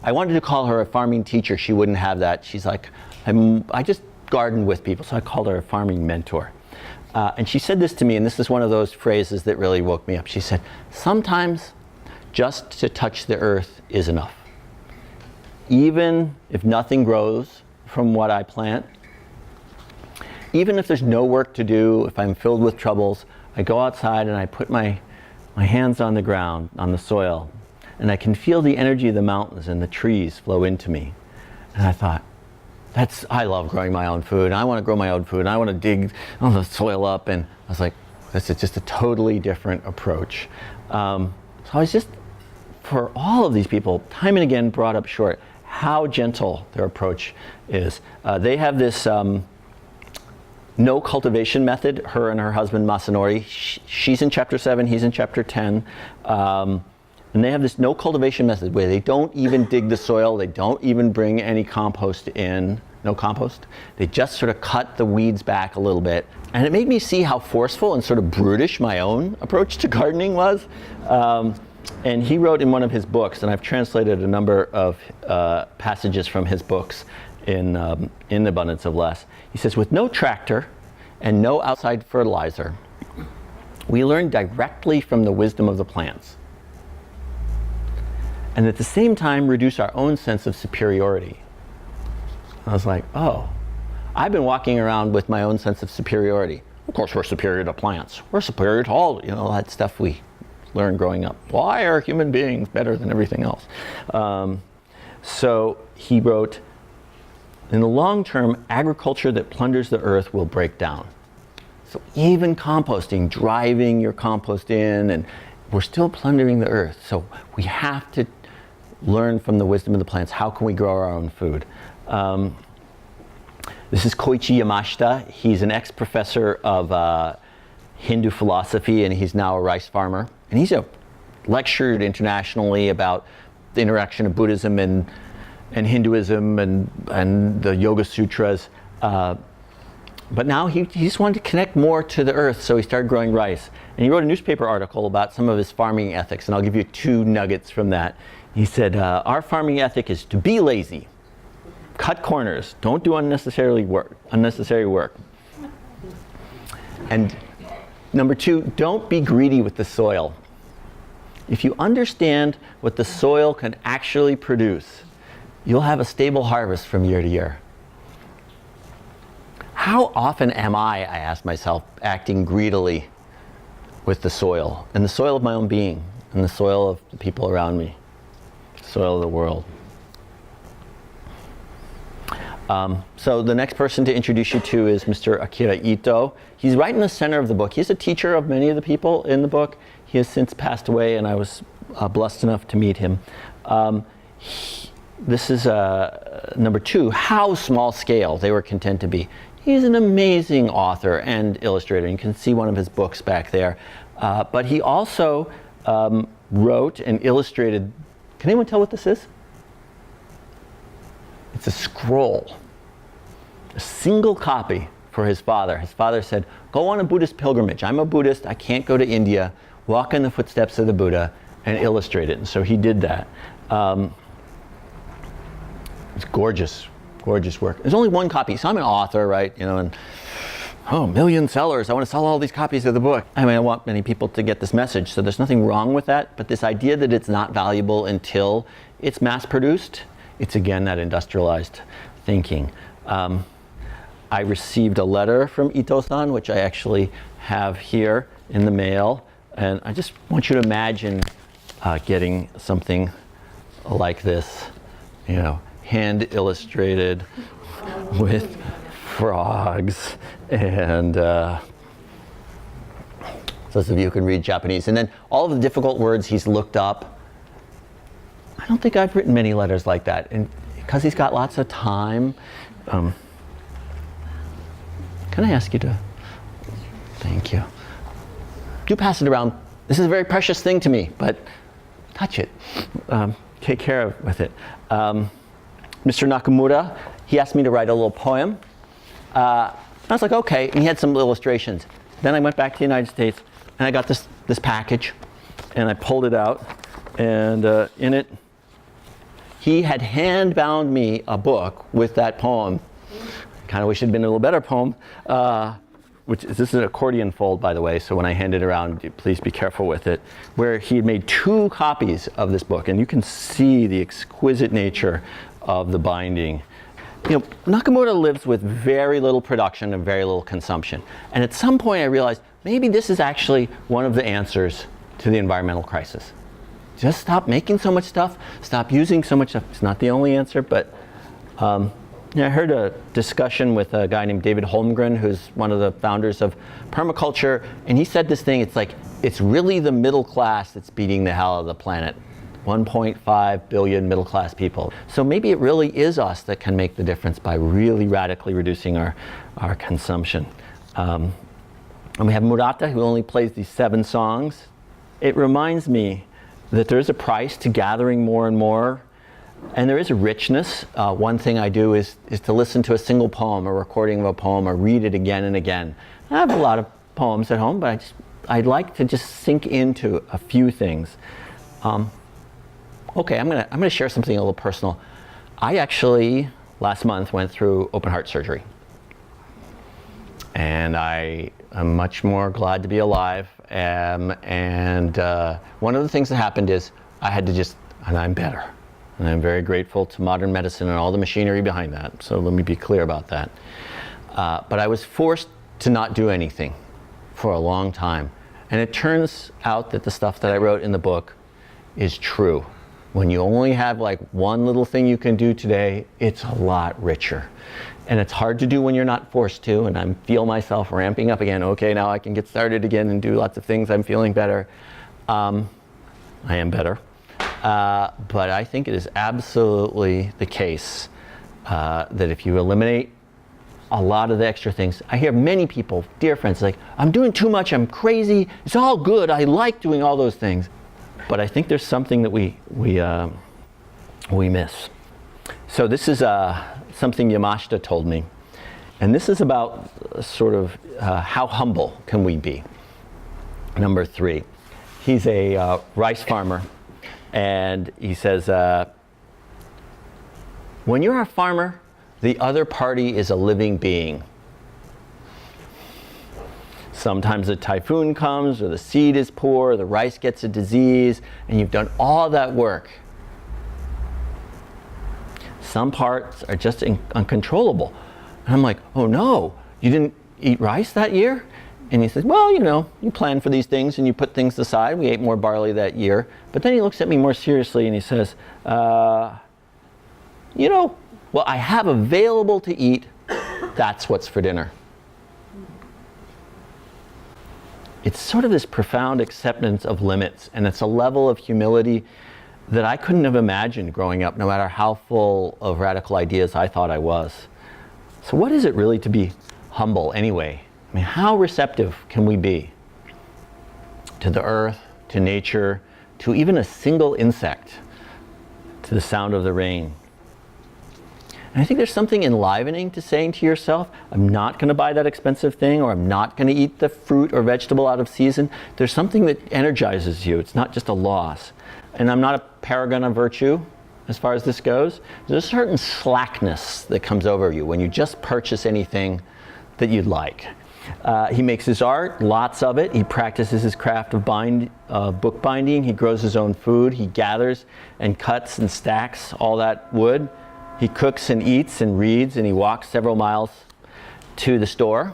I wanted to call her a farming teacher. She wouldn't have that. She's like, I just garden with people. So I called her a farming mentor. And she said this to me, and this is one of those phrases that really woke me up. She said, sometimes just to touch the earth is enough. Even if nothing grows from what I plant, even if there's no work to do, if I'm filled with troubles, I go outside and I put my hands on the ground, on the soil, and I can feel the energy of the mountains and the trees flow into me. And I thought, I love growing my own food. I want to grow my own food. And I want to dig all the soil up. And I was like, this is just a totally different approach. So I was just, for all of these people, time and again brought up short how gentle their approach is. They have this no cultivation method, her and her husband Masanori. She's in chapter 7, he's in chapter 10. And they have this no cultivation method where they don't even dig the soil, they don't even bring any compost in, no compost. They just sort of cut the weeds back a little bit. And it made me see how forceful and sort of brutish my own approach to gardening was. And he wrote in one of his books, and I've translated a number of passages from his books in Abundance of Less. He says, with no tractor and no outside fertilizer, we learn directly from the wisdom of the plants. And at the same time reduce our own sense of superiority. I was like, oh, I've been walking around with my own sense of superiority. Of course, we're superior to plants. We're superior to all that stuff we learned growing up. Why are human beings better than everything else? So he wrote, in the long term, agriculture that plunders the earth will break down. So even composting, driving your compost in, and we're still plundering the earth. So we have to learn from the wisdom of the plants. How can we grow our own food? This is Koichi Yamashita. He's an ex-professor of Hindu philosophy, and he's now a rice farmer. And he's lectured internationally about the interaction of Buddhism and Hinduism and the Yoga Sutras. But now he just wanted to connect more to the earth, so he started growing rice. And he wrote a newspaper article about some of his farming ethics, and I'll give you 2 nuggets from that. He said, our farming ethic is to be lazy, cut corners, don't do unnecessary work. And number 2, don't be greedy with the soil. If you understand what the soil can actually produce, you'll have a stable harvest from year to year. How often am I ask myself, acting greedily with the soil, and the soil of my own being, and the soil of the people around me, the soil of the world? So the next person to introduce you to is Mr. Akira Ito. He's right in the center of the book. He's a teacher of many of the people in the book. He has since passed away, and I was blessed enough to meet him. This is number 2, how small scale they were content to be. He's an amazing author and illustrator. You can see one of his books back there. But he also wrote and illustrated, can anyone tell what this is? It's a scroll, a single copy for his father. His father said, go on a Buddhist pilgrimage. I'm a Buddhist, I can't go to India. Walk in the footsteps of the Buddha and illustrate it. And so he did that. It's gorgeous, gorgeous work. There's only one copy, so I'm an author, right? You know, and million sellers. I want to sell all these copies of the book. I mean, I want many people to get this message, so there's nothing wrong with that. But this idea that it's not valuable until it's mass produced, it's again that industrialized thinking. I received a letter from Ito-san, which I actually have here in the mail. And I just want you to imagine getting something like this, you know, hand illustrated with frogs and those of you who can read Japanese. And then all of the difficult words he's looked up. I don't think I've written many letters like that. And because he's got lots of time, can I ask you to, thank you. Do pass it around. This is a very precious thing to me, but touch it. Take care of with it. Mr. Nakamura, he asked me to write a little poem. I was like, okay, and he had some illustrations. Then I went back to the United States, and I got this package, and I pulled it out, and in it, he had hand-bound me a book with that poem. Kind of wish it had been a little better poem. This is an accordion fold, by the way, so when I hand it around, please be careful with it, where he had made 2 copies of this book, and you can see the exquisite nature of the binding. You know, Nakamura lives with very little production and very little consumption. And at some point I realized maybe this is actually one of the answers to the environmental crisis. Just stop making so much stuff, stop using so much stuff. It's not the only answer, but I heard a discussion with a guy named David Holmgren, who's one of the founders of permaculture, and he said this thing, it's really the middle class that's beating the hell out of the planet. 1.5 billion middle class people. So maybe it really is us that can make the difference by really radically reducing our consumption. And we have Murata, who only plays these 7 songs. It reminds me that there's a price to gathering more and more. And there is a richness. One thing I do is to listen to a single poem, a recording of a poem, or read it again and again. I have a lot of poems at home, but I'd like to just sink into a few things. Okay, I'm gonna share something a little personal. I actually, last month, went through open heart surgery. And I am much more glad to be alive. And one of the things that happened is I had to and I'm better. And I'm very grateful to modern medicine and all the machinery behind that. So let me be clear about that. But I was forced to not do anything for a long time. And it turns out that the stuff that I wrote in the book is true. When you only have like one little thing you can do today, it's a lot richer. And it's hard to do when you're not forced to, and I feel myself ramping up again. Okay, now I can get started again and do lots of things. I'm feeling better. I am better. But I think it is absolutely the case that if you eliminate a lot of the extra things, I hear many people, dear friends, like, I'm doing too much, I'm crazy, it's all good, I like doing all those things. But I think there's something that we miss. So this is something Yamashita told me. And this is about sort of how humble can we be. Number 3. He's a rice farmer. And he says, when you're a farmer, the other party is a living being. Sometimes a typhoon comes, or the seed is poor, or the rice gets a disease, and you've done all that work. Some parts are just uncontrollable. And I'm like, oh no, you didn't eat rice that year? And he says, well, you plan for these things and you put things aside. We ate more barley that year. But then he looks at me more seriously and he says, well, I have available to eat. That's what's for dinner. It's sort of this profound acceptance of limits, and it's a level of humility that I couldn't have imagined growing up, no matter how full of radical ideas I thought I was. So what is it really to be humble anyway? I mean, how receptive can we be to the earth, to nature, to even a single insect, to the sound of the rain? And I think there's something enlivening to saying to yourself, I'm not going to buy that expensive thing, or I'm not going to eat the fruit or vegetable out of season. There's something that energizes you. It's not just a loss. And I'm not a paragon of virtue as far as this goes. There's a certain slackness that comes over you when you just purchase anything that you'd like. He makes his art, lots of it. He practices his craft of bookbinding. He grows his own food. He gathers and cuts and stacks all that wood. He cooks and eats and reads, and he walks several miles to the store.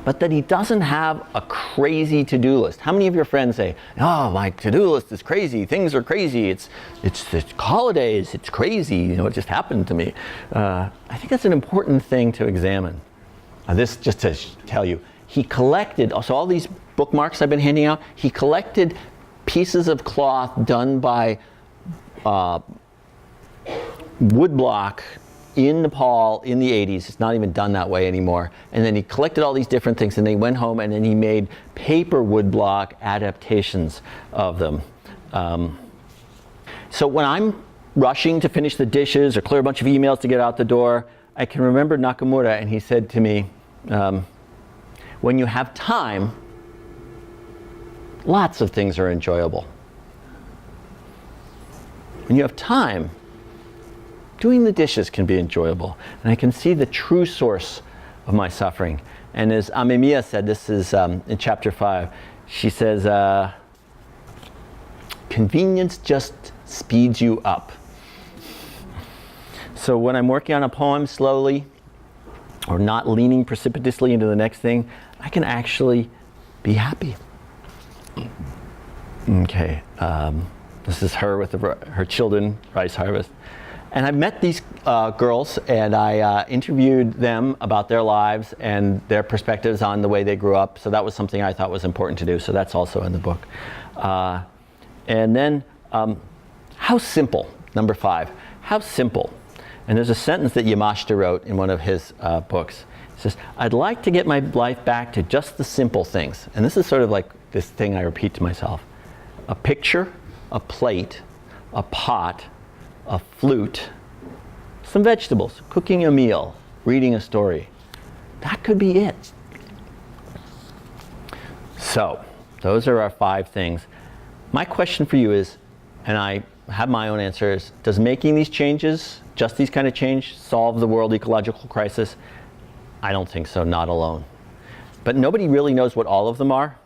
But that he doesn't have a crazy to-do list. How many of your friends say, oh, my to-do list is crazy, things are crazy, it's holidays, it's crazy, it just happened to me. I think that's an important thing to examine. This just to tell you, he collected, so all these bookmarks I've been handing out, he collected pieces of cloth done by woodblock in Nepal in the 80s. It's not even done that way anymore. And then he collected all these different things, and then he went home and then he made paper woodblock adaptations of them. So when I'm rushing to finish the dishes or clear a bunch of emails to get out the door, I can remember Nakamura, and he said to me, when you have time, lots of things are enjoyable. When you have time, doing the dishes can be enjoyable, and I can see the true source of my suffering. And as Amemiya said, this is in chapter 5, she says, convenience just speeds you up. So when I'm working on a poem slowly, or not leaning precipitously into the next thing, I can actually be happy. Okay, this is her with her children, rice harvest. And I met these girls, and I interviewed them about their lives and their perspectives on the way they grew up. So that was something I thought was important to do. So that's also in the book. And then, how simple, number 5, how simple. And there's a sentence that Yamashita wrote in one of his books. He says, I'd like to get my life back to just the simple things. And this is sort of like this thing I repeat to myself. A picture, a plate, a pot, a flute, some vegetables, cooking a meal, reading a story. That could be it. So, those are our 5 things. My question for you is, and I have my own answers, does making these changes, just these kind of change, solve the world ecological crisis? I don't think so, not alone. But nobody really knows what all of them are.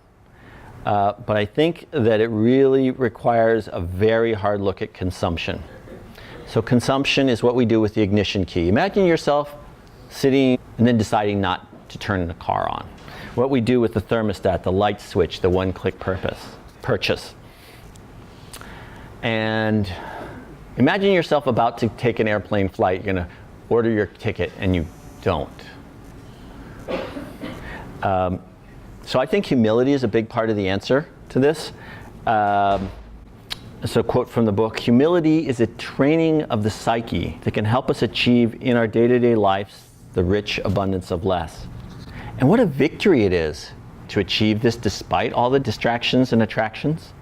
But I think that it really requires a very hard look at consumption. So consumption is what we do with the ignition key. Imagine yourself sitting and then deciding not to turn the car on. What we do with the thermostat, the light switch, the one-click purchase. And imagine yourself about to take an airplane flight. You're going to order your ticket and you don't. So I think humility is a big part of the answer to this. So quote from the book, humility is a training of the psyche that can help us achieve in our day-to-day lives the rich abundance of less. And what a victory it is to achieve this despite all the distractions and attractions.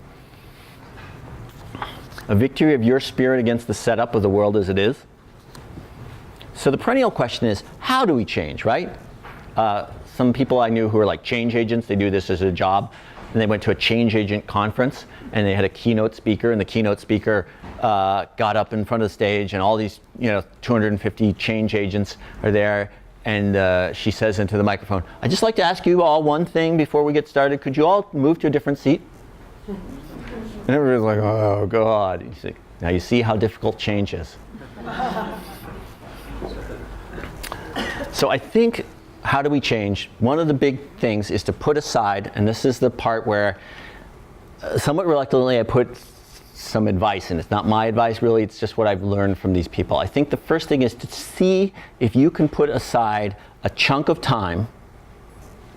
A victory of your spirit against the setup of the world as it is. So the perennial question is, how do we change, right? Some people I knew who were like change agents, they do this as a job, and they went to a change agent conference, and they had a keynote speaker, and the keynote speaker got up in front of the stage, and all these 250 change agents are there, and she says into the microphone, "I'd just like to ask you all one thing before we get started. Could you all move to a different seat?" And everybody's like, "Oh, God." Now you see how difficult change is. So I think, how do we change? One of the big things is to put aside, and this is the part where somewhat reluctantly I put some advice, and it's not my advice really, it's just what I've learned from these people. I think the first thing is to see if you can put aside a chunk of time.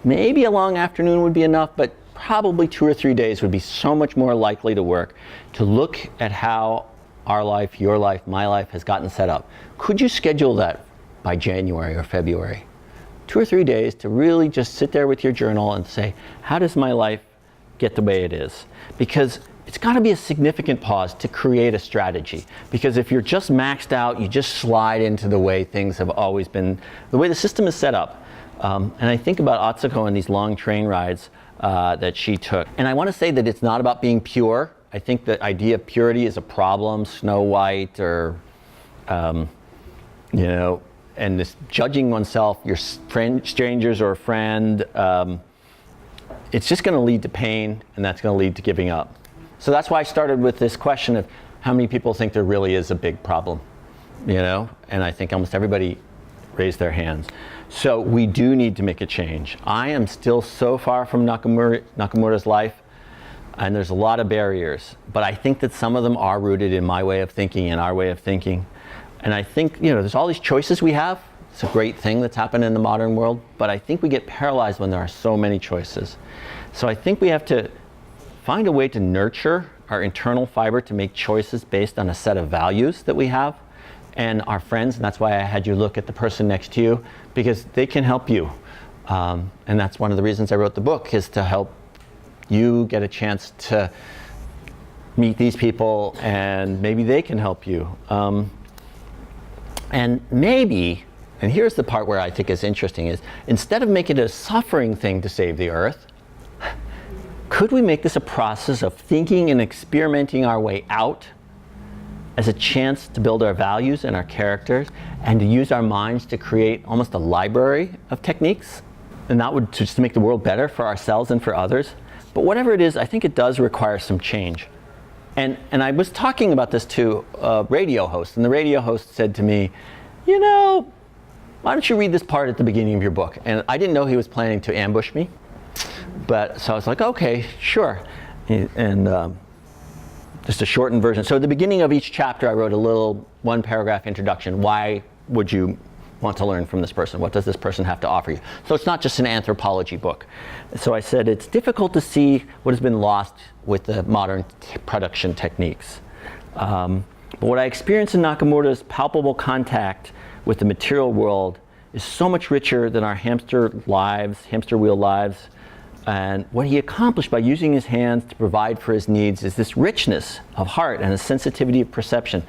Maybe a long afternoon would be enough, but probably 2 or 3 days would be so much more likely to work, to look at how our life, your life, my life has gotten set up. Could you schedule that by January or February? 2 or 3 days to really just sit there with your journal and say, how does my life get the way it is? Because it's got to be a significant pause to create a strategy. Because if you're just maxed out, you just slide into the way things have always been, the way the system is set up. And I think about Atsuko and these long train rides that she took. And I want to say that it's not about being pure. I think the idea of purity is a problem, Snow White or, you know, and this judging oneself, your strangers or a friend, it's just going to lead to pain, and that's going to lead to giving up. So that's why I started with this question of how many people think there really is a big problem, you know? And I think almost everybody raised their hands. So we do need to make a change. I am still so far from Nakamura's life, and there's a lot of barriers, but I think that some of them are rooted in my way of thinking and our way of thinking. And I think, you know, there's all these choices we have. It's a great thing that's happened in the modern world, but I think we get paralyzed when there are so many choices. So I think we have to find a way to nurture our internal fiber to make choices based on a set of values that we have and our friends, and that's why I had you look at the person next to you, because they can help you. And that's one of the reasons I wrote the book, is to help you get a chance to meet these people, and maybe they can help you. And maybe, and here's the part where I think is interesting, is instead of making it a suffering thing to save the earth, could we make this a process of thinking and experimenting our way out as a chance to build our values and our characters, and to use our minds to create almost a library of techniques? And that would just make the world better for ourselves and for others. But whatever it is, I think it does require some change. And I was talking about this to a radio host, and the radio host said to me, you know, why don't you read this part at the beginning of your book? And I didn't know he was planning to ambush me, but so I was like, okay, sure. And just a shortened version. So at the beginning of each chapter, I wrote a little 1-paragraph introduction. Why would you want to learn from this person? What does this person have to offer you? So it's not just an anthropology book. So I said, it's difficult to see what has been lost with the modern production techniques. But what I experienced in Nakamura's palpable contact with the material world is so much richer than our hamster wheel lives. And what he accomplished by using his hands to provide for his needs is this richness of heart and a sensitivity of perception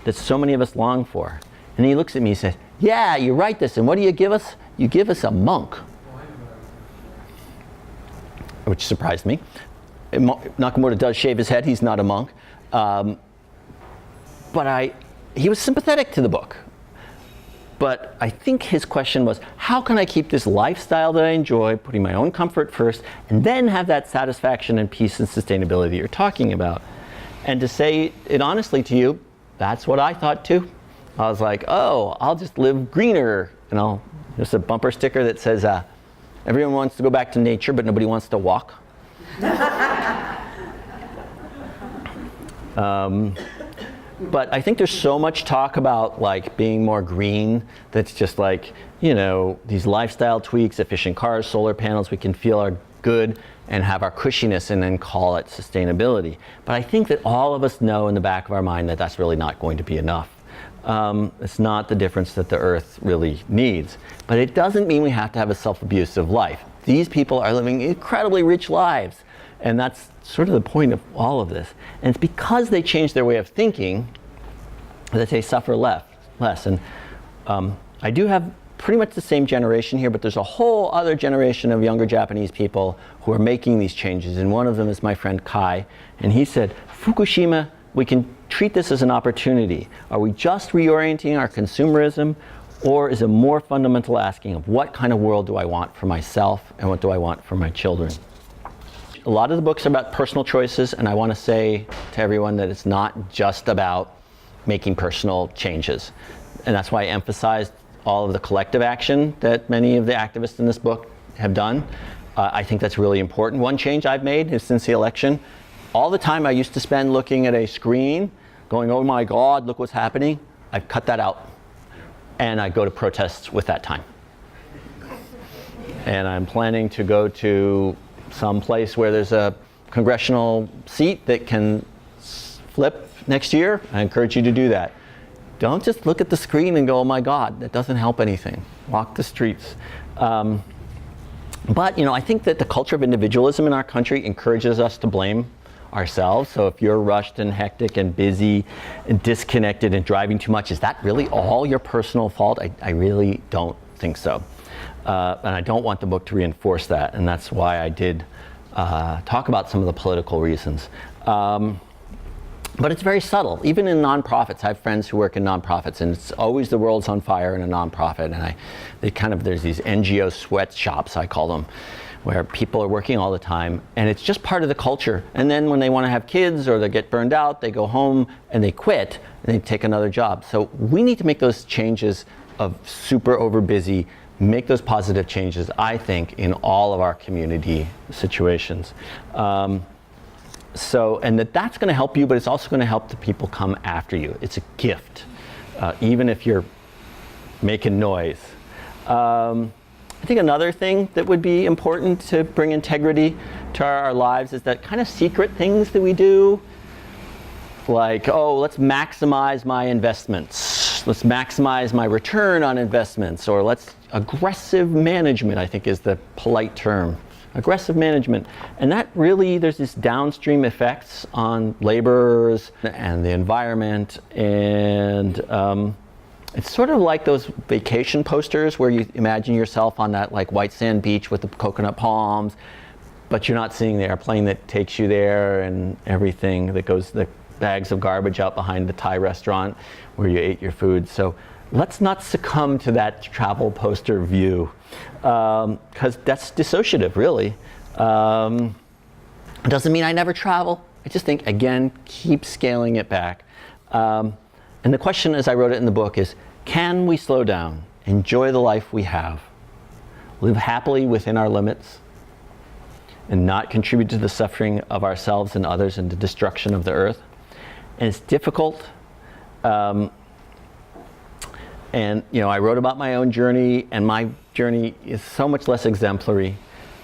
that so many of us long for. And he looks at me and says, yeah, you write this, and what do you give us? You give us a monk. Which surprised me. Nakamura does shave his head, he's not a monk. But he was sympathetic to the book. But I think his question was, how can I keep this lifestyle that I enjoy, putting my own comfort first, and then have that satisfaction and peace and sustainability you're talking about? And to say it honestly to you, that's what I thought too. I was like, oh, I'll just live greener. And there's a bumper sticker that says, everyone wants to go back to nature, but nobody wants to walk. But I think there's so much talk about like being more green that's just like, you know, these lifestyle tweaks, efficient cars, solar panels, we can feel our good and have our cushiness and then call it sustainability. But I think that all of us know in the back of our mind that that's really not going to be enough. It's not the difference that the earth really needs. But it doesn't mean we have to have a self-abusive life. These people are living incredibly rich lives. And that's sort of the point of all of this. And it's because they changed their way of thinking that they suffer less. And I do have pretty much the same generation here, but there's a whole other generation of younger Japanese people who are making these changes. And one of them is my friend Kai. And he said, Fukushima, we can treat this as an opportunity. Are we just reorienting our consumerism, Or is a more fundamental asking of what kind of world do I want for myself and what do I want for my children? A lot of the books are about personal choices, and I want to say to everyone that it's not just about making personal changes. And that's why I emphasized all of the collective action that many of the activists in this book have done. I think that's really important. One change I've made is since the election, all the time I used to spend looking at a screen, going, oh my God, look what's happening. I've cut that out. And I go to protests with that time. And I'm planning to go to some place where there's a congressional seat that can flip next year. I encourage you to do that. Don't just look at the screen and go, oh my God, that doesn't help anything. Walk the streets. But I think that the culture of individualism in our country encourages us to blame ourselves. So if you're rushed and hectic and busy and disconnected and driving too much, is that really all your personal fault? I really don't think so. And I don't want the book to reinforce that, and that's why I did talk about some of the political reasons. But it's very subtle. Even in nonprofits, I have friends who work in nonprofits, and it's always the world's on fire in a nonprofit. And there's these NGO sweatshops, I call them, where people are working all the time, and it's just part of the culture. And then when they want to have kids or they get burned out, they go home and they quit and they take another job. So we need to make those changes of super over busy, make those positive changes, I think, in all of our community situations. And that's going to help you, but it's also going to help the people come after you. It's a gift, even if you're making noise. I think another thing that would be important to bring integrity to our lives is that kind of secret things that we do, like, oh, let's maximize my investments. Let's maximize my return on investments, or aggressive management, I think is the polite term. Aggressive management. And that really, there's these downstream effects on laborers and the environment, and it's sort of like those vacation posters where you imagine yourself on that white sand beach with the coconut palms, but you're not seeing the airplane that takes you there and everything that goes, the bags of garbage out behind the Thai restaurant where you ate your food. So let's not succumb to that travel poster view, because that's dissociative, really. It doesn't mean I never travel. I just think, again, keep scaling it back. And the question, as I wrote it in the book, is, can we slow down, enjoy the life we have, live happily within our limits, and not contribute to the suffering of ourselves and others and the destruction of the earth? And it's difficult. And I wrote about my own journey, and my journey is so much less exemplary.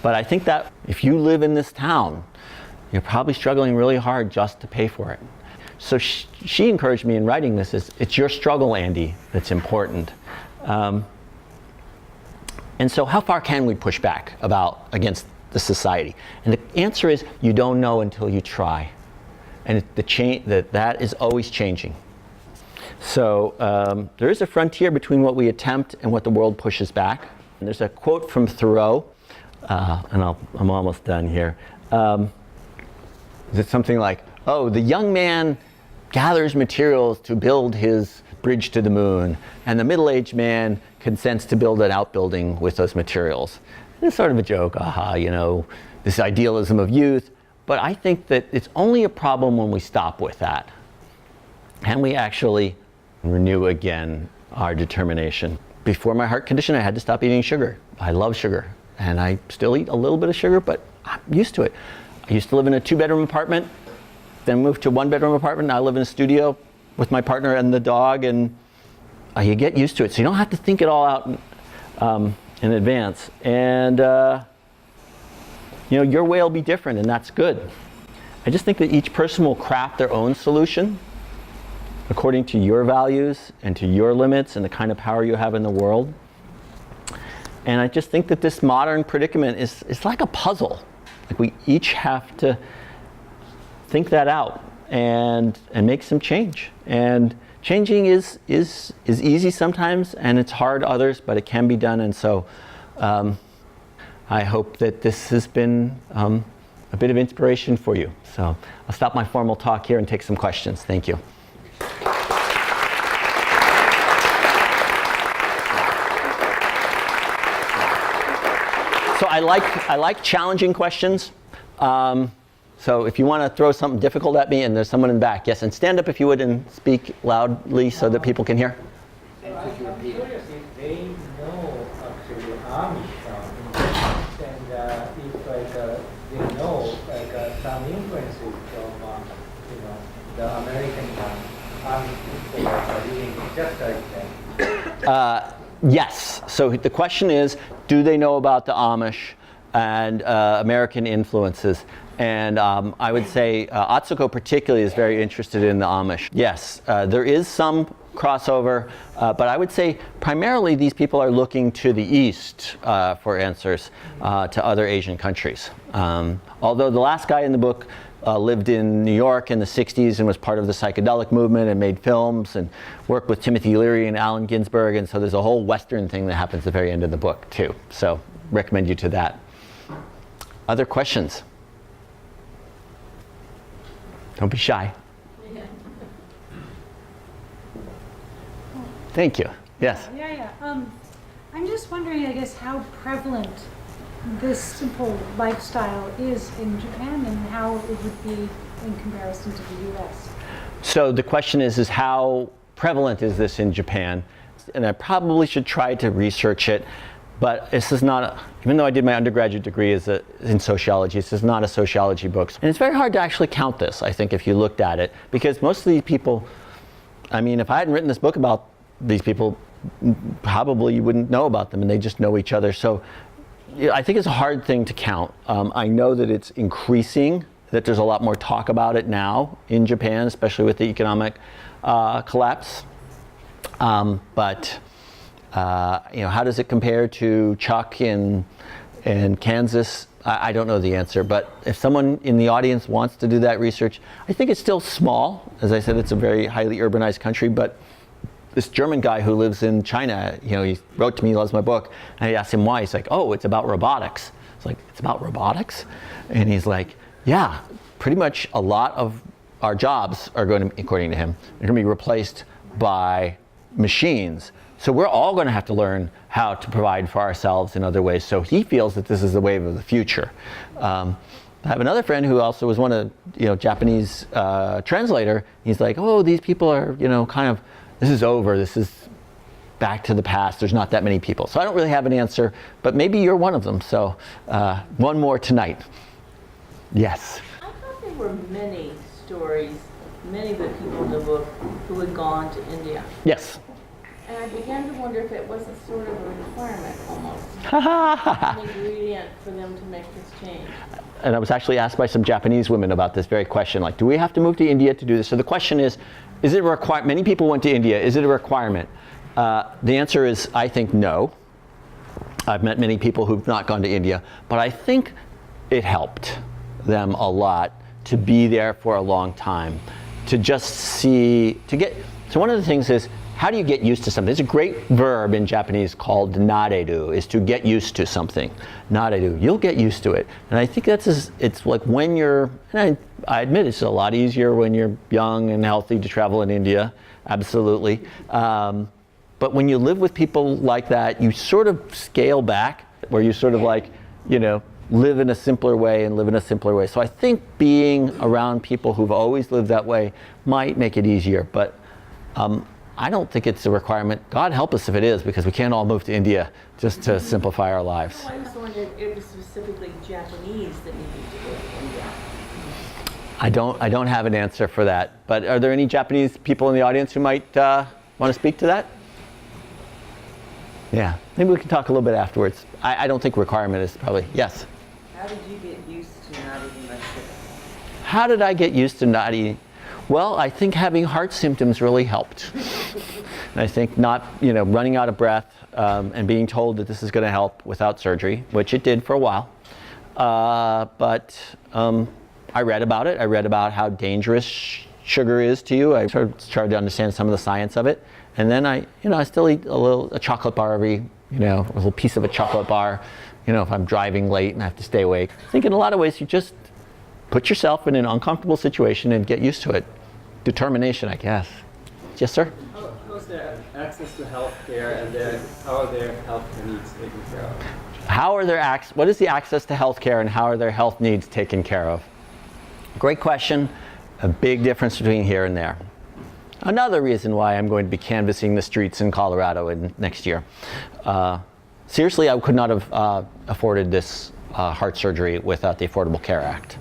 But I think that if you live in this town, you're probably struggling really hard just to pay for it. So she encouraged me in writing this, it's your struggle, Andy, that's important. And so how far can we push back against the society? And the answer is, you don't know until you try. And that is always changing. So there is a frontier between what we attempt and what the world pushes back. And there's a quote from Thoreau, and I'm almost done here. It's something like, oh, the young man gathers materials to build his bridge to the moon, and the middle-aged man consents to build an outbuilding with those materials. It's sort of a joke, this idealism of youth. But I think that it's only a problem when we stop with that. And we actually renew again our determination. Before my heart condition, I had to stop eating sugar. I love sugar, and I still eat a little bit of sugar, but I'm used to it. I used to live in a 2-bedroom apartment, then moved to a 1-bedroom apartment. Now I live in a studio with my partner and the dog, and you get used to it. So you don't have to think it all out in advance. And your way will be different, and that's good. I just think that each person will craft their own solution according to your values and to your limits and the kind of power you have in the world. And I just think that this modern predicament is like a puzzle. Like, we each have to think that out and make some change. And changing is easy sometimes, and it's hard others, but it can be done. And so I hope that this has been a bit of inspiration for you. So I'll stop my formal talk here and take some questions. Thank you. I like challenging questions. So if you want to throw something difficult at me, and there's someone in the back, yes, and stand up if you would and speak loudly so that people can hear. I'm curious if they know actually Amish and if they know some influences from the American Amish people are living just like them. Yes. So the question is, do they know about the Amish and American influences? And I would say Atsuko particularly is very interested in the Amish. Yes, there is some crossover, but I would say primarily these people are looking to the East for answers to other Asian countries. Although the last guy in the book lived in New York in the 60s and was part of the psychedelic movement and made films and worked with Timothy Leary and Allen Ginsberg, and so there's a whole Western thing that happens at the very end of the book too. So recommend you to that. Other questions? Don't be shy. Thank you. Yes. Yeah. I'm just wondering, I guess, how prevalent this simple lifestyle is in Japan and how it would be in comparison to the U.S. So the question is how prevalent is this in Japan? And I probably should try to research it, but this is not, even though I did my undergraduate degree in sociology, this is not a sociology book. And it's very hard to actually count this, I think, if you looked at it, because most of these people, I mean, if I hadn't written this book about these people, probably you wouldn't know about them, and they just know each other. So I think it's a hard thing to count. I know that it's increasing, that there's a lot more talk about it now in Japan, especially with the economic collapse. But how does it compare to Chuck in Kansas? I don't know the answer, but if someone in the audience wants to do that research, I think it's still small. As I said, it's a very highly urbanized country, but this German guy who lives in China, he wrote to me, he loves my book, and I asked him why. He's like, oh, it's about robotics. It's like, it's about robotics? And he's like, yeah, pretty much a lot of our jobs are going to, according to him, they're going to be replaced by machines. So we're all going to have to learn how to provide for ourselves in other ways. So he feels that this is the wave of the future. I have another friend who also was one of, Japanese translator. He's like, oh, these people are, kind of, this is over. This is back to the past. There's not that many people. So I don't really have an answer, but maybe you're one of them. So one more tonight. Yes. I thought there were many stories, many of the people in the book who had gone to India. Yes. And I began to wonder if it wasn't sort of a requirement almost, an ingredient for them to make this change. And I was actually asked by some Japanese women about this very question, like, do we have to move to India to do this? So the question is it a requirement? Many people went to India. Is it a requirement? The answer is, I think, no. I've met many people who've not gone to India, but I think it helped them a lot to be there for a long time, to just see, so one of the things is, how do you get used to something? There's a great verb in Japanese called nareru, is to get used to something. Nareru, you'll get used to it. And I think it's like when you're, and I admit it's a lot easier when you're young and healthy to travel in India, absolutely. But when you live with people like that, you sort of scale back, where you sort of like, live in a simpler way and live in a simpler way. So I think being around people who've always lived that way might make it easier, but I don't think it's a requirement. God help us if it is, because we can't all move to India just to simplify our lives. I was wondering if it was specifically Japanese that needed to go to India. I don't have an answer for that, but are there any Japanese people in the audience who might want to speak to that? Yeah, maybe we can talk a little bit afterwards. I don't think requirement is probably, yes? How did you get used to not eating much sugar? How did I get used to not eating? Well, I think having heart symptoms really helped. And I think not, running out of breath and being told that this is going to help without surgery, which it did for a while. But I read about it. I read about how dangerous sugar is to you. I sort of started to understand some of the science of it. And then I still eat a chocolate bar every, a little piece of a chocolate bar, if I'm driving late and I have to stay awake. I think in a lot of ways you just put yourself in an uncomfortable situation and get used to it. Determination, I guess. Yes, sir? How's their access to health care and how are their health care needs taken care of? what is the access to healthcare and how are their health needs taken care of? Great question. A big difference between here and there. Another reason why I'm going to be canvassing the streets in Colorado next year. Seriously, I could not have afforded this heart surgery without the Affordable Care Act.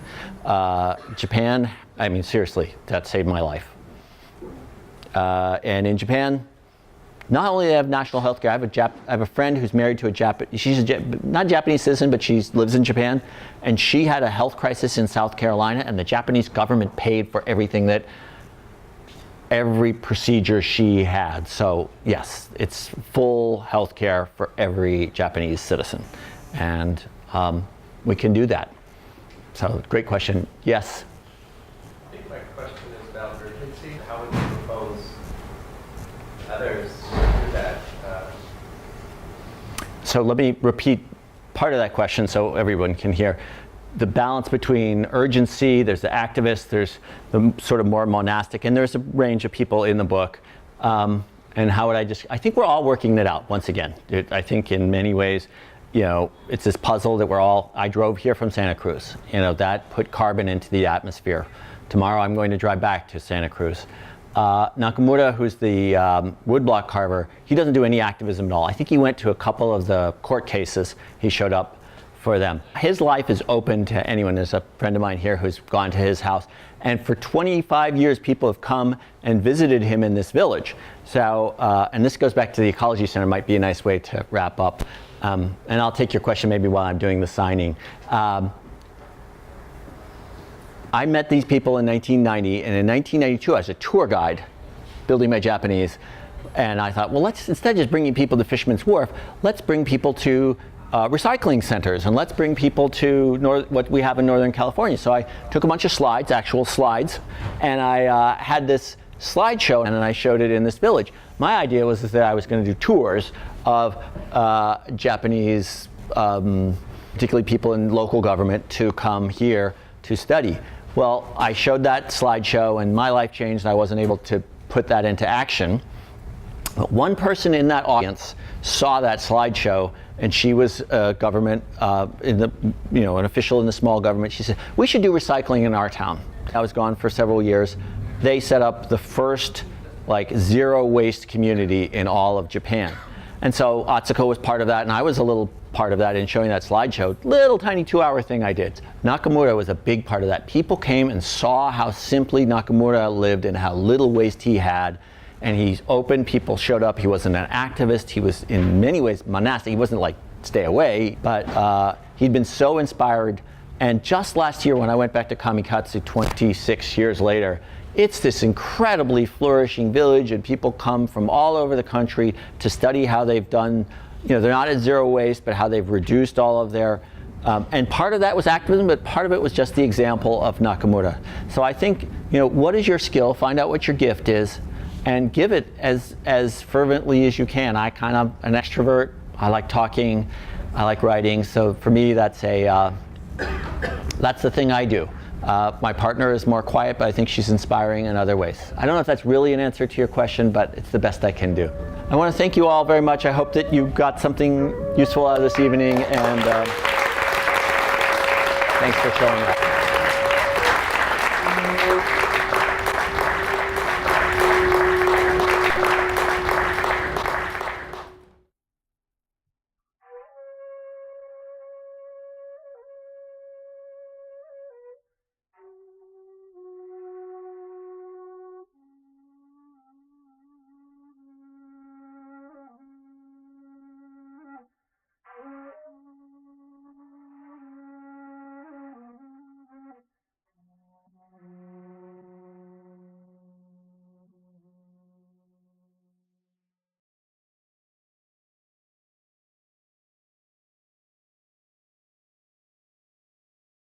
Japan, I mean, seriously, that saved my life. And in Japan, not only do they have national health care, I have a friend who's married to she's not a Japanese citizen, but she lives in Japan, and she had a health crisis in South Carolina, and the Japanese government paid for every procedure she had. So yes, it's full health care for every Japanese citizen. And we can do that. So great question. Yes? I think my question is about urgency. How would you propose others do that? So let me repeat part of that question so everyone can hear. The balance between urgency, there's the activists, there's the sort of more monastic, and there's a range of people in the book. And how would I think we're all working that out once again. I think in many ways, it's this puzzle that I drove here from Santa Cruz. That put carbon into the atmosphere. Tomorrow I'm going to drive back to Santa Cruz. Nakamura, who's the woodblock carver, he doesn't do any activism at all. I think he went to a couple of the court cases. He showed up for them. His life is open to anyone. There's a friend of mine here who's gone to his house. And for 25 years, people have come and visited him in this village. So, and this goes back to the Ecology Center, might be a nice way to wrap up. And I'll take your question maybe while I'm doing the signing. I met these people in 1990, and in 1992, I was a tour guide building my Japanese. And I thought, well, instead of just bringing people to Fisherman's Wharf, let's bring people to recycling centers, and let's bring people to what we have in Northern California. So I took a bunch of slides, actual slides, and I had this slideshow, and then I showed it in this village. My idea was that I was going to do tours of Japanese, particularly people in local government, to come here to study. Well, I showed that slideshow, and my life changed, and I wasn't able to put that into action. But one person in that audience saw that slideshow, and she was a government, an official in the small government. She said, we should do recycling in our town. I was gone for several years. They set up the first zero waste community in all of Japan. And so Atsuko was part of that, and I was a little part of that in showing that slideshow. Little tiny 2-hour thing I did. Nakamura was a big part of that. People came and saw how simply Nakamura lived and how little waste he had. And he's open, people showed up. He wasn't an activist. He was in many ways monastic. He wasn't stay away, but he'd been so inspired. And just last year when I went back to Kamikatsu 26 years later, it's this incredibly flourishing village, and people come from all over the country to study how they've done, they're not at zero waste, but how they've reduced all of their, and part of that was activism, but part of it was just the example of Nakamura. So I think, what is your skill? Find out what your gift is, and give it as fervently as you can. I kind of an extrovert. I like talking. I like writing. So for me, that's the thing I do. My partner is more quiet, but I think she's inspiring in other ways. I don't know if that's really an answer to your question, but it's the best I can do. I want to thank you all very much. I hope that you got something useful out of this evening, and thanks for showing up.